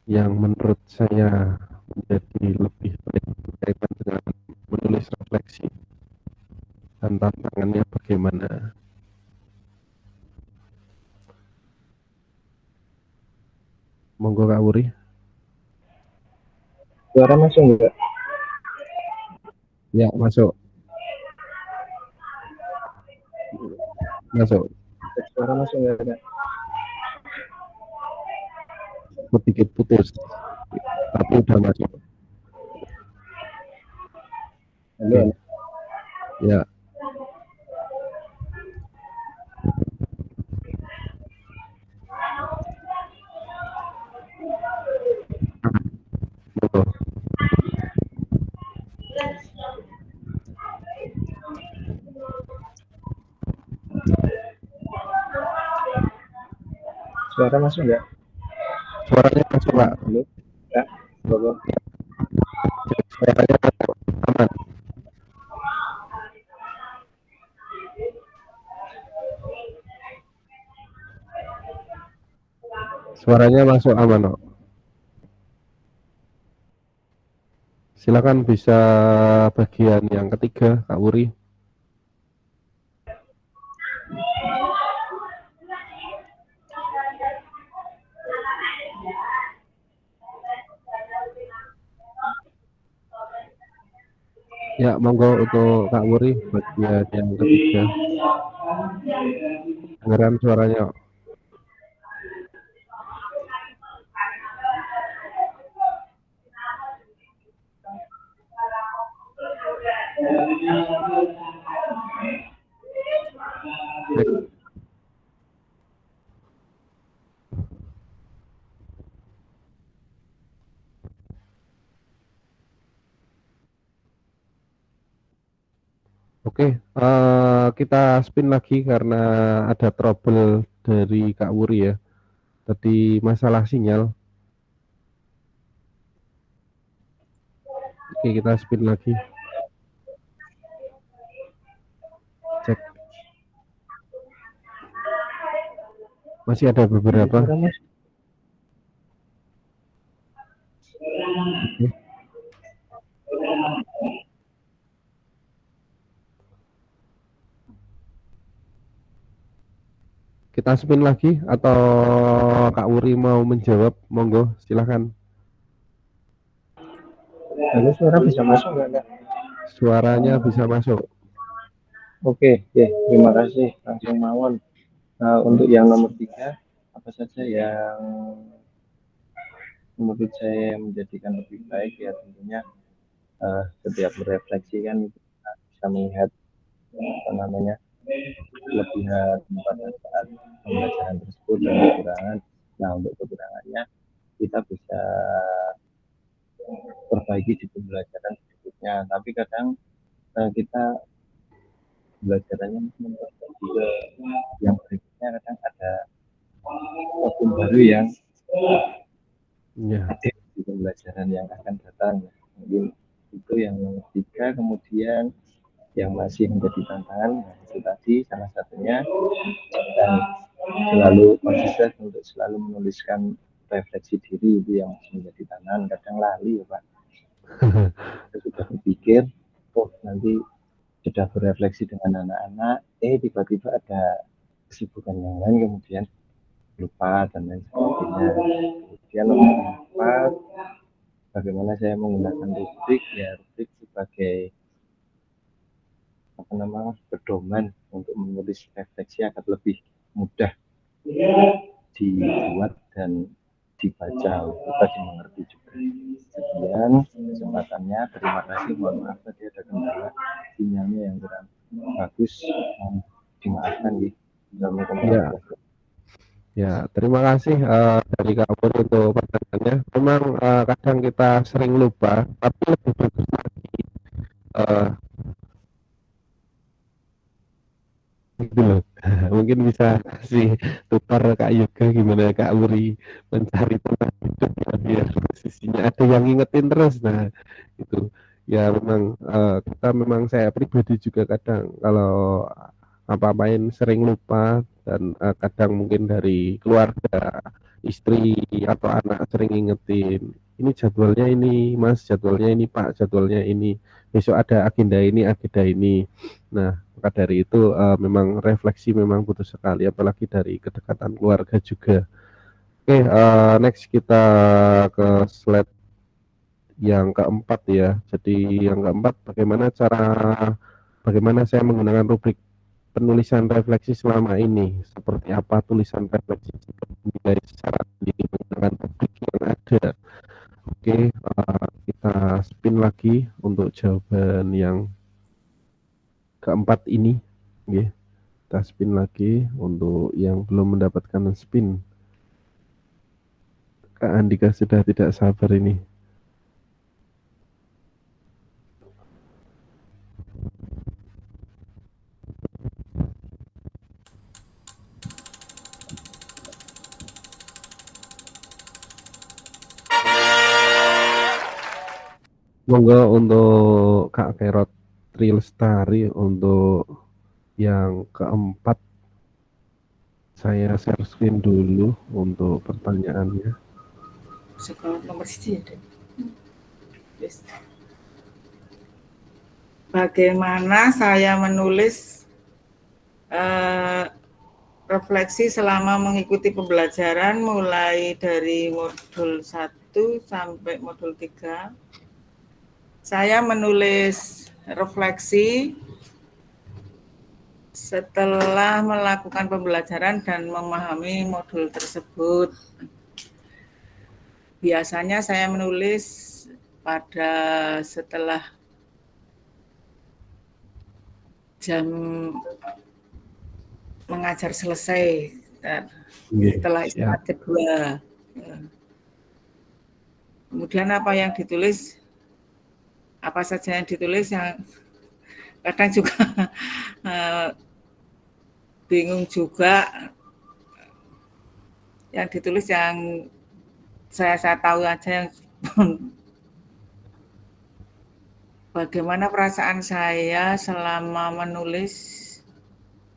A: yang menurut saya menjadi lebih baik berkaitan dengan menulis refleksi dan tantangannya bagaimana? Monggo Kak Wuri.
C: Suara masuk enggak?
A: Ya, masuk. Masuk.
C: Suara masuk enggak?
A: Sedikit putus. Tapi udah masuk.
C: Halo.
A: Ya. Monggo.
C: Suara masuk enggak?
A: Suaranya masuk Pak.
C: Halo. Ya. Halo.
A: Suaranya masuk. Aman. Suaranya masuk aman kok. Silakan bisa bagian yang ketiga, Kak Wuri. Ya, monggo untuk Kak Wuri bagian yang ketiga. Dengeran suaranya. Oke, kita spin lagi karena ada trouble dari Kak Wuri ya. Tadi masalah sinyal. Oke, kita spin lagi. Cek. Masih ada beberapa. Oke. Kita spin lagi atau Kak Wuri mau menjawab? Monggo, silahkan.
C: Lalu suara bisa masuk nggak?
A: Suaranya bisa masuk.
C: Oke, terima kasih langsung mawon. Untuk yang nomor 3, apa saja yang menurut saya menjadikan lebih baik ya tentunya setiap berefleksi kan kita bisa melihat apa namanya kelebihan pada saat pembelajaran tersebut dan kekurangan. Nah, untuk kekurangannya kita bisa perbaiki di pembelajaran berikutnya. Tapi kadang kita pembelajarannya memperbaiki ke yang berikutnya, kadang ada problem baru yang
A: Ya.
C: ada di pembelajaran yang akan datang. Mungkin itu yang nomor 3. Kemudian yang masih menjadi tantangan itu tadi salah satunya, dan selalu konsisten untuk selalu menuliskan refleksi diri itu yang masih menjadi tantangan. Kadang lali ya Pak. Kita sudah berpikir, nanti sudah berefleksi dengan anak-anak, tiba-tiba ada kesibukan yang lain, kemudian lupa dan lain sebagainya. Kemudian nomor 4, bagaimana saya menggunakan rubrik sebagai pedoman untuk menulis refleksi agar lebih mudah dibuat dan dibaca, kita dimengerti juga. Sekian kesempatannya, terima kasih. Mohon maaf tadi ada kendala sinyalnya yang kurang bagus, dimaafkan ya.
A: Ya, terima kasih dari Kak Pur untuk pertanyaannya. Memang kadang kita sering lupa, tapi lebih bagus lagi gitu loh. Mungkin bisa kasih tukar Kak Yoga gimana Kak Uri mencari tempat hidup ya, biar posisinya ada yang ngingetin terus. Nah, itu ya memang kita memang saya pribadi juga kadang kalau apa-apain sering lupa dan kadang mungkin dari keluarga, istri atau anak sering ngingetin. Ini jadwalnya ini, Mas, jadwalnya ini, Pak, jadwalnya ini. Besok ada agenda ini, agenda ini. Nah, maka dari itu memang refleksi memang butuh sekali, apalagi dari kedekatan keluarga juga. Oke, next kita ke slide yang keempat ya. Jadi yang keempat, bagaimana saya menggunakan rubrik penulisan refleksi selama ini. Seperti apa tulisan refleksi jika dinilai secara sendiri menggunakan rubrik yang ada. Oke, kita spin lagi untuk jawaban yang keempat ini. Oke, kita spin lagi untuk yang belum mendapatkan spin. Kak Andika sudah tidak sabar ini. Monggo untuk Kak Kerot Trilestari untuk yang keempat. Saya share screen dulu untuk pertanyaannya.
G: Sekolah nomor 1 ya, yes. bagaimana saya menulis refleksi selama mengikuti pembelajaran mulai dari modul 1 sampai modul 3. Saya menulis refleksi setelah melakukan pembelajaran dan memahami modul tersebut. Biasanya saya menulis pada setelah jam mengajar selesai, setelah istirahat kedua. Kemudian apa yang ditulis, apa saja yang ditulis yang kadang juga bingung juga. Yang ditulis yang saya tahu aja yang bagaimana perasaan saya selama menulis.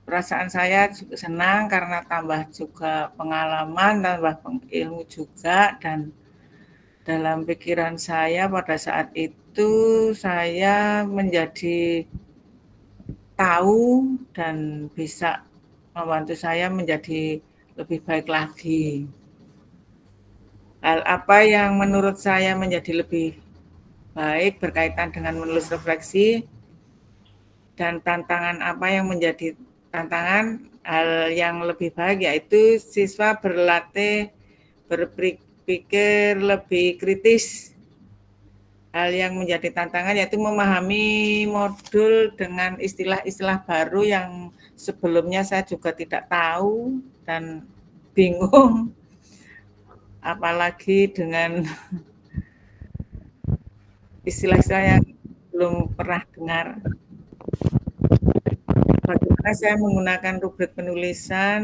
G: Perasaan saya juga senang karena tambah juga pengalaman, tambah ilmu juga, dan dalam pikiran saya pada saat itu saya menjadi tahu dan bisa membantu saya menjadi lebih baik lagi. Hal apa yang menurut saya menjadi lebih baik berkaitan dengan menulis refleksi, dan tantangan apa yang menjadi tantangan hal yang lebih baik, yaitu siswa berlatih berpikir lebih kritis. Hal yang menjadi tantangan yaitu memahami modul dengan istilah-istilah baru yang sebelumnya saya juga tidak tahu dan bingung, apalagi dengan istilah-istilah yang belum pernah dengar. Bagaimana saya menggunakan rubrik penulisan,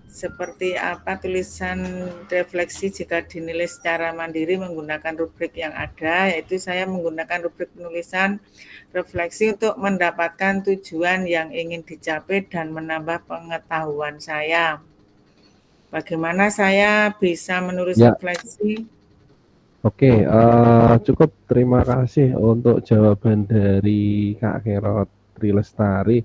G: seperti apa tulisan refleksi jika dinilai secara mandiri menggunakan rubrik yang ada, yaitu saya menggunakan rubrik penulisan refleksi untuk mendapatkan tujuan yang ingin dicapai dan menambah pengetahuan saya. Bagaimana saya bisa menulis refleksi?
A: Oke, cukup terima kasih untuk jawaban dari Kak Kerot Trilestari.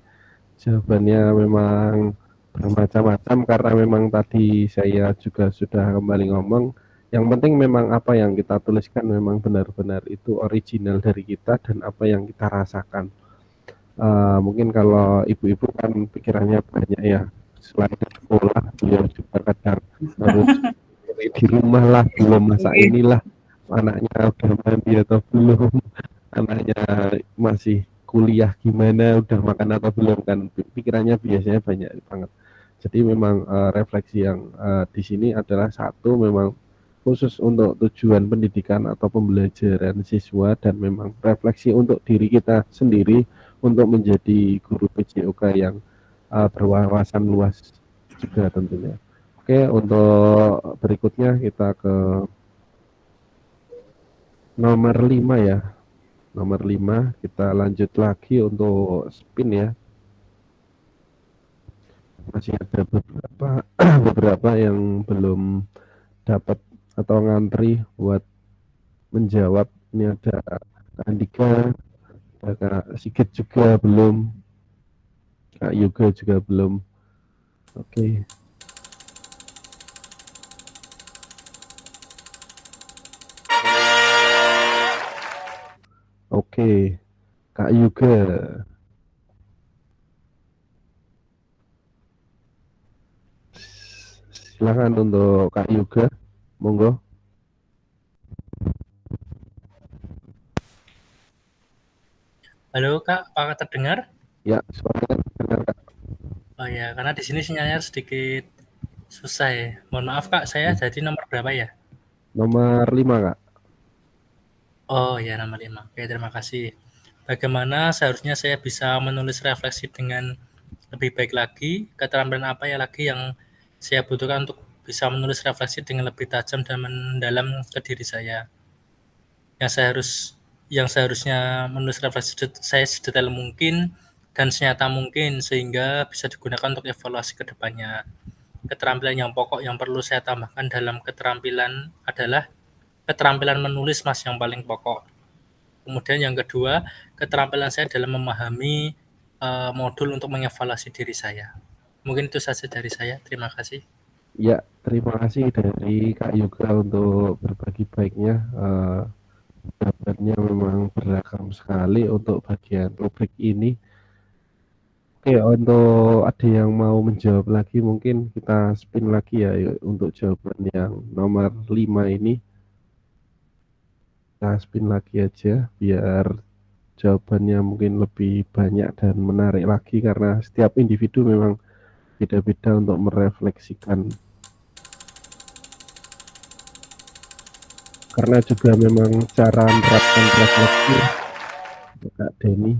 A: Jawabannya memang bermacam-macam karena memang tadi saya juga sudah kembali ngomong. Yang penting memang apa yang kita tuliskan memang benar-benar itu original dari kita dan apa yang kita rasakan. Mungkin kalau ibu-ibu kan pikirannya banyak ya, selain di sekolah, beliau juga kadang harus di rumah lah, belum masak inilah, anaknya udah mandi atau belum, anaknya masih kuliah gimana, udah makan atau belum, kan pikirannya biasanya banyak banget. Jadi memang refleksi yang di sini adalah satu memang khusus untuk tujuan pendidikan atau pembelajaran siswa, dan memang refleksi untuk diri kita sendiri untuk menjadi guru PJOK yang berwawasan luas juga tentunya. Oke, untuk berikutnya kita ke nomor 5 ya. Nomor 5 kita lanjut lagi untuk spin ya. Masih ada beberapa yang belum dapat atau ngantri buat menjawab. Ini ada Kak Andika, ada Kak Sigit juga belum, Kak Yoga juga belum. Oke. Oke, Kak Yoga. Silakan untuk Kak Yoga, monggo.
H: Halo Kak, apakah terdengar?
A: Ya, suaranya terdengar Kak.
H: Oh ya, karena di sini sinyalnya sedikit susah ya. Mohon maaf Kak, saya jadi nomor berapa ya?
A: Nomor 5 Kak.
H: Oh ya, nomor 5. Oke, terima kasih. Bagaimana seharusnya saya bisa menulis refleksi dengan lebih baik lagi? Keterampilan apa ya lagi yang saya butuhkan untuk bisa menulis refleksi dengan lebih tajam dan mendalam ke diri saya? Yang seharusnya menulis refleksi saya sedetail mungkin dan senyata mungkin sehingga bisa digunakan untuk evaluasi ke depannya. Keterampilan yang pokok yang perlu saya tambahkan dalam keterampilan adalah keterampilan menulis Mas yang paling pokok. Kemudian yang kedua, keterampilan saya dalam memahami modul untuk mengevaluasi diri saya. Mungkin itu saja dari saya. Terima kasih.
A: Ya, terima kasih dari Kak Yoga untuk berbagi baiknya. Jawabannya memang beragam sekali untuk bagian rubrik ini. Oke, untuk ada yang mau menjawab lagi, mungkin kita spin lagi ya yuk, untuk jawaban yang nomor 5 ini. Kita spin lagi aja biar jawabannya mungkin lebih banyak dan menarik lagi, karena setiap individu memang beda-beda untuk merefleksikan. Karena juga memang cara menerapkan refleksi Kak Denny.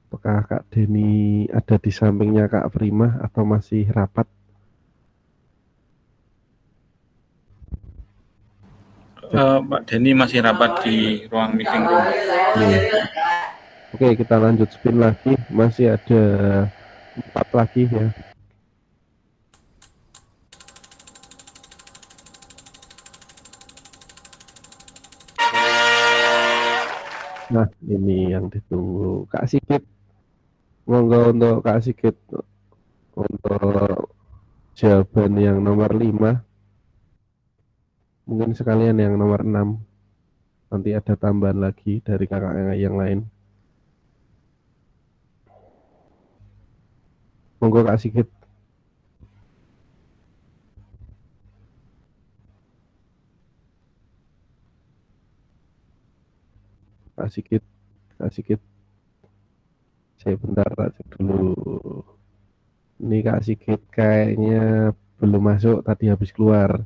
A: Apakah Kak Denny ada di sampingnya Kak Prima atau masih rapat?
E: Pak Denny masih rapat di ruang meeting room.
A: Oke, kita lanjut spin lagi. Masih ada 4 lagi ya. Nah, ini yang ditunggu. Kak Sigit, monggo untuk Kak Sigit untuk jawaban yang nomor 5. Mungkin sekalian yang nomor 6. Nanti ada tambahan lagi dari kakak yang lain. Monggo Kak Sigit. Kak Sigit, Kak Sigit. Saya bentar cek dulu. Ini Kak Sigit kayaknya belum masuk, tadi habis keluar.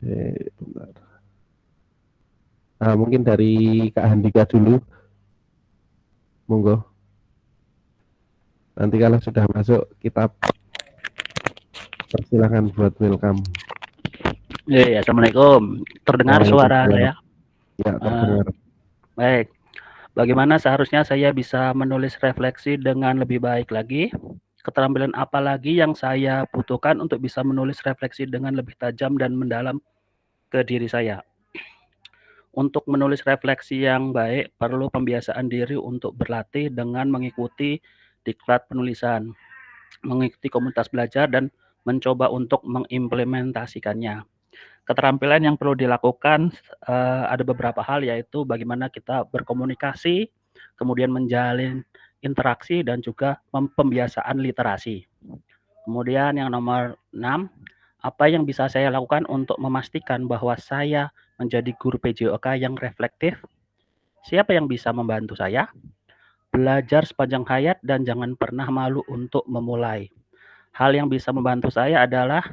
A: Bentar. Nah, mungkin dari Kak Handika dulu. Monggo. Nanti kalau sudah masuk kita persilakan buat welcome.
I: Ya, Assalamualaikum. Terdengar suara saya?
A: Ya, terdengar.
I: Baik. Bagaimana seharusnya saya bisa menulis refleksi dengan lebih baik lagi? Keterampilan apa lagi yang saya butuhkan untuk bisa menulis refleksi dengan lebih tajam dan mendalam ke diri saya? Untuk menulis refleksi yang baik, perlu pembiasaan diri untuk berlatih dengan mengikuti diklat penulisan, mengikuti komunitas belajar, dan mencoba untuk mengimplementasikannya. Keterampilan yang perlu dilakukan ada beberapa hal, yaitu bagaimana kita berkomunikasi, kemudian menjalin interaksi, dan juga pembiasaan literasi. Kemudian yang nomor 6, apa yang bisa saya lakukan untuk memastikan bahwa saya menjadi guru PJOK yang reflektif? Siapa yang bisa membantu saya? Belajar sepanjang hayat dan jangan pernah malu untuk memulai. Hal yang bisa membantu saya adalah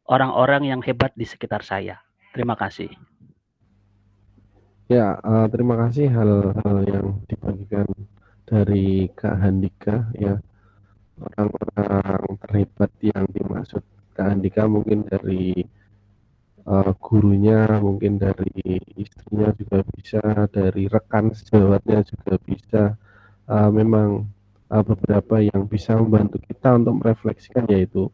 I: orang-orang yang hebat di sekitar saya. Terima kasih.
A: Ya, terima kasih hal-hal yang dibagikan dari Kak Handika ya. Orang-orang terhebat yang dimaksud Kak Handika mungkin dari gurunya, mungkin dari istrinya juga bisa, dari rekan sejawatnya juga bisa. Memang beberapa yang bisa membantu kita untuk merefleksikan yaitu.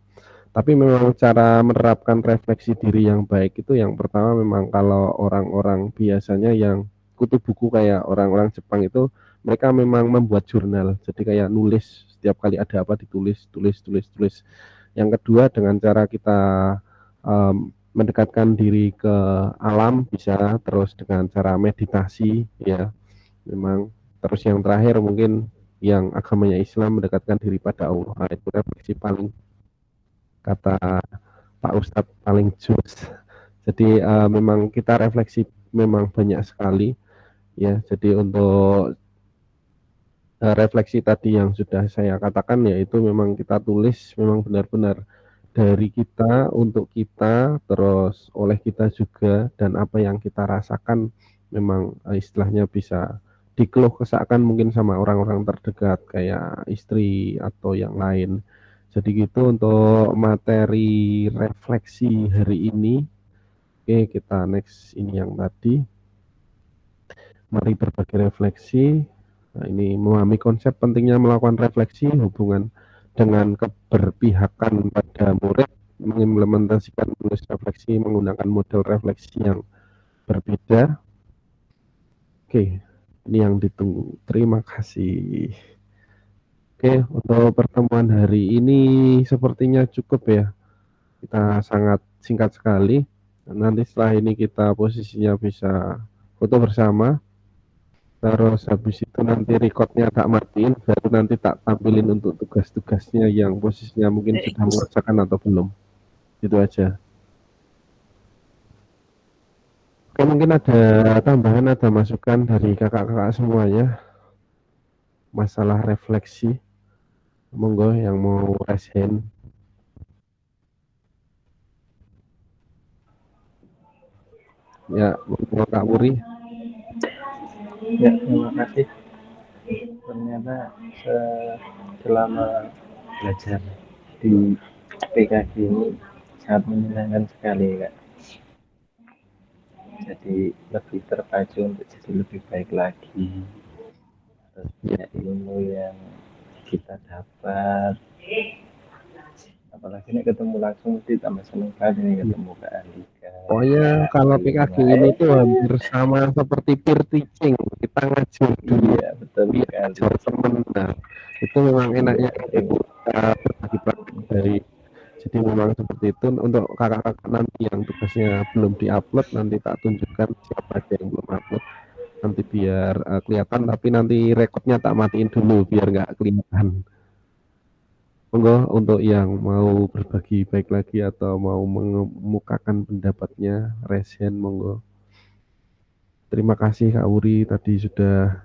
A: Tapi memang cara menerapkan refleksi diri yang baik itu yang pertama memang kalau orang-orang biasanya yang kutu buku kayak orang-orang Jepang itu mereka memang membuat jurnal. Jadi kayak nulis setiap kali ada apa ditulis, tulis. Yang kedua dengan cara kita mendekatkan diri ke alam bisa, terus dengan cara meditasi ya. Memang terus yang terakhir mungkin yang agamanya Islam mendekatkan diri pada Allah. Nah, itu refleksi paling kata Pak Ustadz paling jus. Jadi memang kita refleksi memang banyak sekali ya. Jadi untuk refleksi tadi yang sudah saya katakan yaitu memang kita tulis memang benar-benar dari kita untuk kita, terus oleh kita juga, dan apa yang kita rasakan memang istilahnya bisa dikeluh kesahkan mungkin sama orang-orang terdekat kayak istri atau yang lain. Jadi gitu untuk materi refleksi hari ini. Oke, kita next ini yang tadi. Mari berbagi refleksi. Nah, ini memahami konsep pentingnya melakukan refleksi hubungan dengan keberpihakan pada murid mengimplementasikan menulis refleksi menggunakan model refleksi yang berbeda. Oke, ini yang ditunggu. Terima kasih. Oke, untuk pertemuan hari ini sepertinya cukup ya. Kita sangat singkat sekali. Nanti setelah ini kita posisinya bisa foto bersama. Terus habis itu nanti recordnya tak matiin, baru nanti tak tampilin untuk tugas-tugasnya yang posisinya mungkin sudah mengerjakan atau belum. Itu aja. Oke, mungkin ada tambahan, ada masukan dari kakak-kakak semuanya masalah refleksi. Monggo yang mau raise hand. Ya, monggo Kak Puri.
C: Ya, terima kasih. Ternyata selama belajar di PKG ini sangat menyenangkan sekali, Kak. Jadi lebih terpacu untuk jadi lebih baik lagi. Terus banyak ilmu yang kita dapat. Apalagi nih ketemu langsung mesti tambah seneng kali nih ketemu Kak Andika.
A: Pokoknya kalau PKG ini tuh hampir sama seperti peer teaching. Kita ngajar dulu,
C: Iya, betul
A: dia
C: sekali.
A: ngajar temen. Nah, itu memang enaknya gitu. Kita berbagi praktik dari. Jadi memang seperti itu. Untuk kakak-kakak nanti yang tugasnya belum diupload, nanti tak tunjukkan siapa aja yang belum upload. Nanti biar kelihatan, tapi nanti rekodnya tak matiin dulu biar nggak kelihatan. Monggo untuk yang mau berbagi baik lagi atau mau mengemukakan pendapatnya, raise hand monggo. Terima kasih Kak Wuri tadi sudah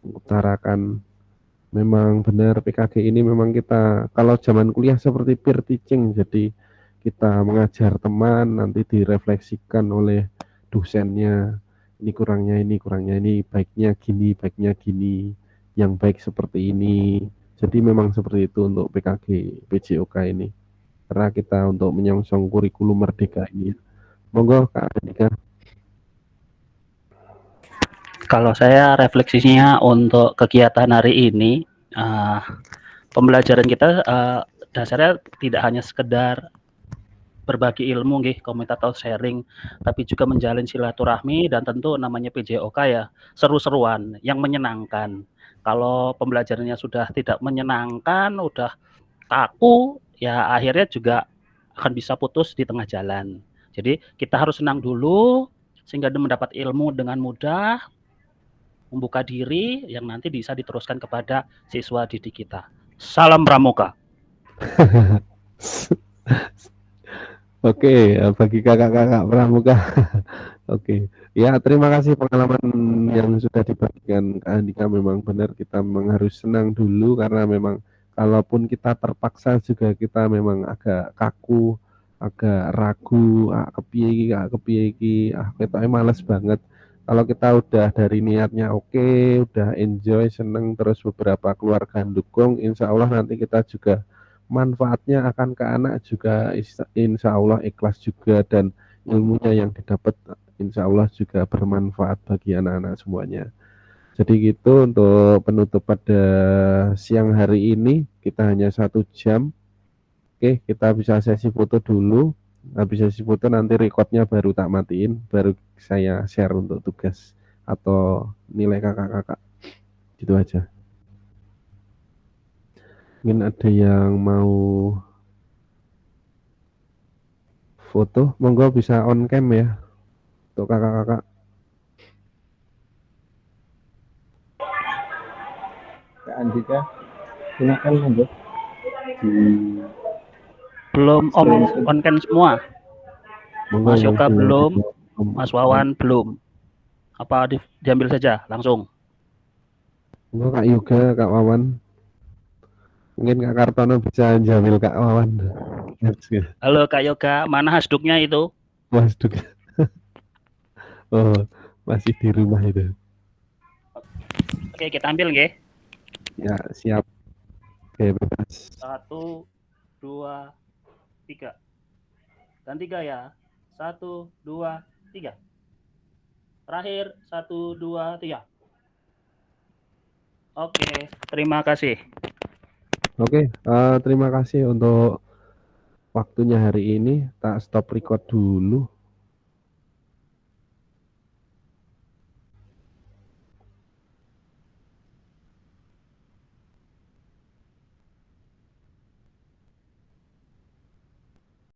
A: mengutarakan. Memang benar PKG ini memang kita kalau zaman kuliah seperti peer teaching, jadi kita mengajar teman nanti direfleksikan oleh dosennya, ini kurangnya ini, baiknya gini, yang baik seperti ini. Jadi memang seperti itu untuk PKG PJOK ini, karena kita untuk menyongsong kurikulum merdeka ini. Monggo Kak Andika.
I: Kalau saya refleksinya untuk kegiatan hari ini, pembelajaran kita dasarnya tidak hanya sekedar berbagi ilmu, komentar atau sharing, tapi juga menjalin silaturahmi dan tentu namanya PJOK ya seru-seruan yang menyenangkan. Kalau pembelajarannya sudah tidak menyenangkan, udah kaku, ya akhirnya juga akan bisa putus di tengah jalan. Jadi kita harus senang dulu sehingga mendapat ilmu dengan mudah, membuka diri yang nanti bisa diteruskan kepada siswa didik kita. Salam Pramuka.
A: Oke, bagi kakak-kakak pramuka. Oke, ya terima kasih pengalaman yang sudah dibagikan Kak Andika. Memang benar kita memang harus senang dulu karena memang kalaupun kita terpaksa juga kita memang agak kaku, agak ragu, kepiye iki, ketoknya males banget. Kalau kita udah dari niatnya oke, udah enjoy, seneng, terus beberapa keluarga dukung, insya Allah nanti kita juga manfaatnya akan ke anak juga insya Allah ikhlas juga, dan ilmunya yang didapat insya Allah juga bermanfaat bagi anak-anak semuanya. Jadi gitu untuk penutup pada siang hari ini, kita hanya 1 jam. Oke, kita bisa sesi foto dulu. Habis sesi foto nanti recordnya baru tak matiin, baru saya share untuk tugas atau nilai kakak-kakak. Gitu aja. Mungkin ada yang mau foto, monggo bisa on cam ya untuk kakak-kakak.
C: Kak Andika, silakan monggo.
I: Belum on cam semua.
A: Monggo,
I: Mas Yoga
A: monggo.
I: belum, Mas Wawan belum. Apa diambil saja langsung?
A: Monggo Kak Yoga, Kak Wawan. Mungkin Kak Kartono bisa jamil Kak Wawan.
I: Halo Kak Yoga, mana hasduknya itu?
A: Hasduk. Oh, masih di rumah itu.
I: Oke, kita ambil nggih.
A: Ya, siap. Oke, bebas.
I: 1, 2, 3. Dan 3 ya. 1, 2, 3. Terakhir 1, 2, 3. Oke, terima kasih.
A: Oke, terima kasih untuk waktunya hari ini tak stop record dulu.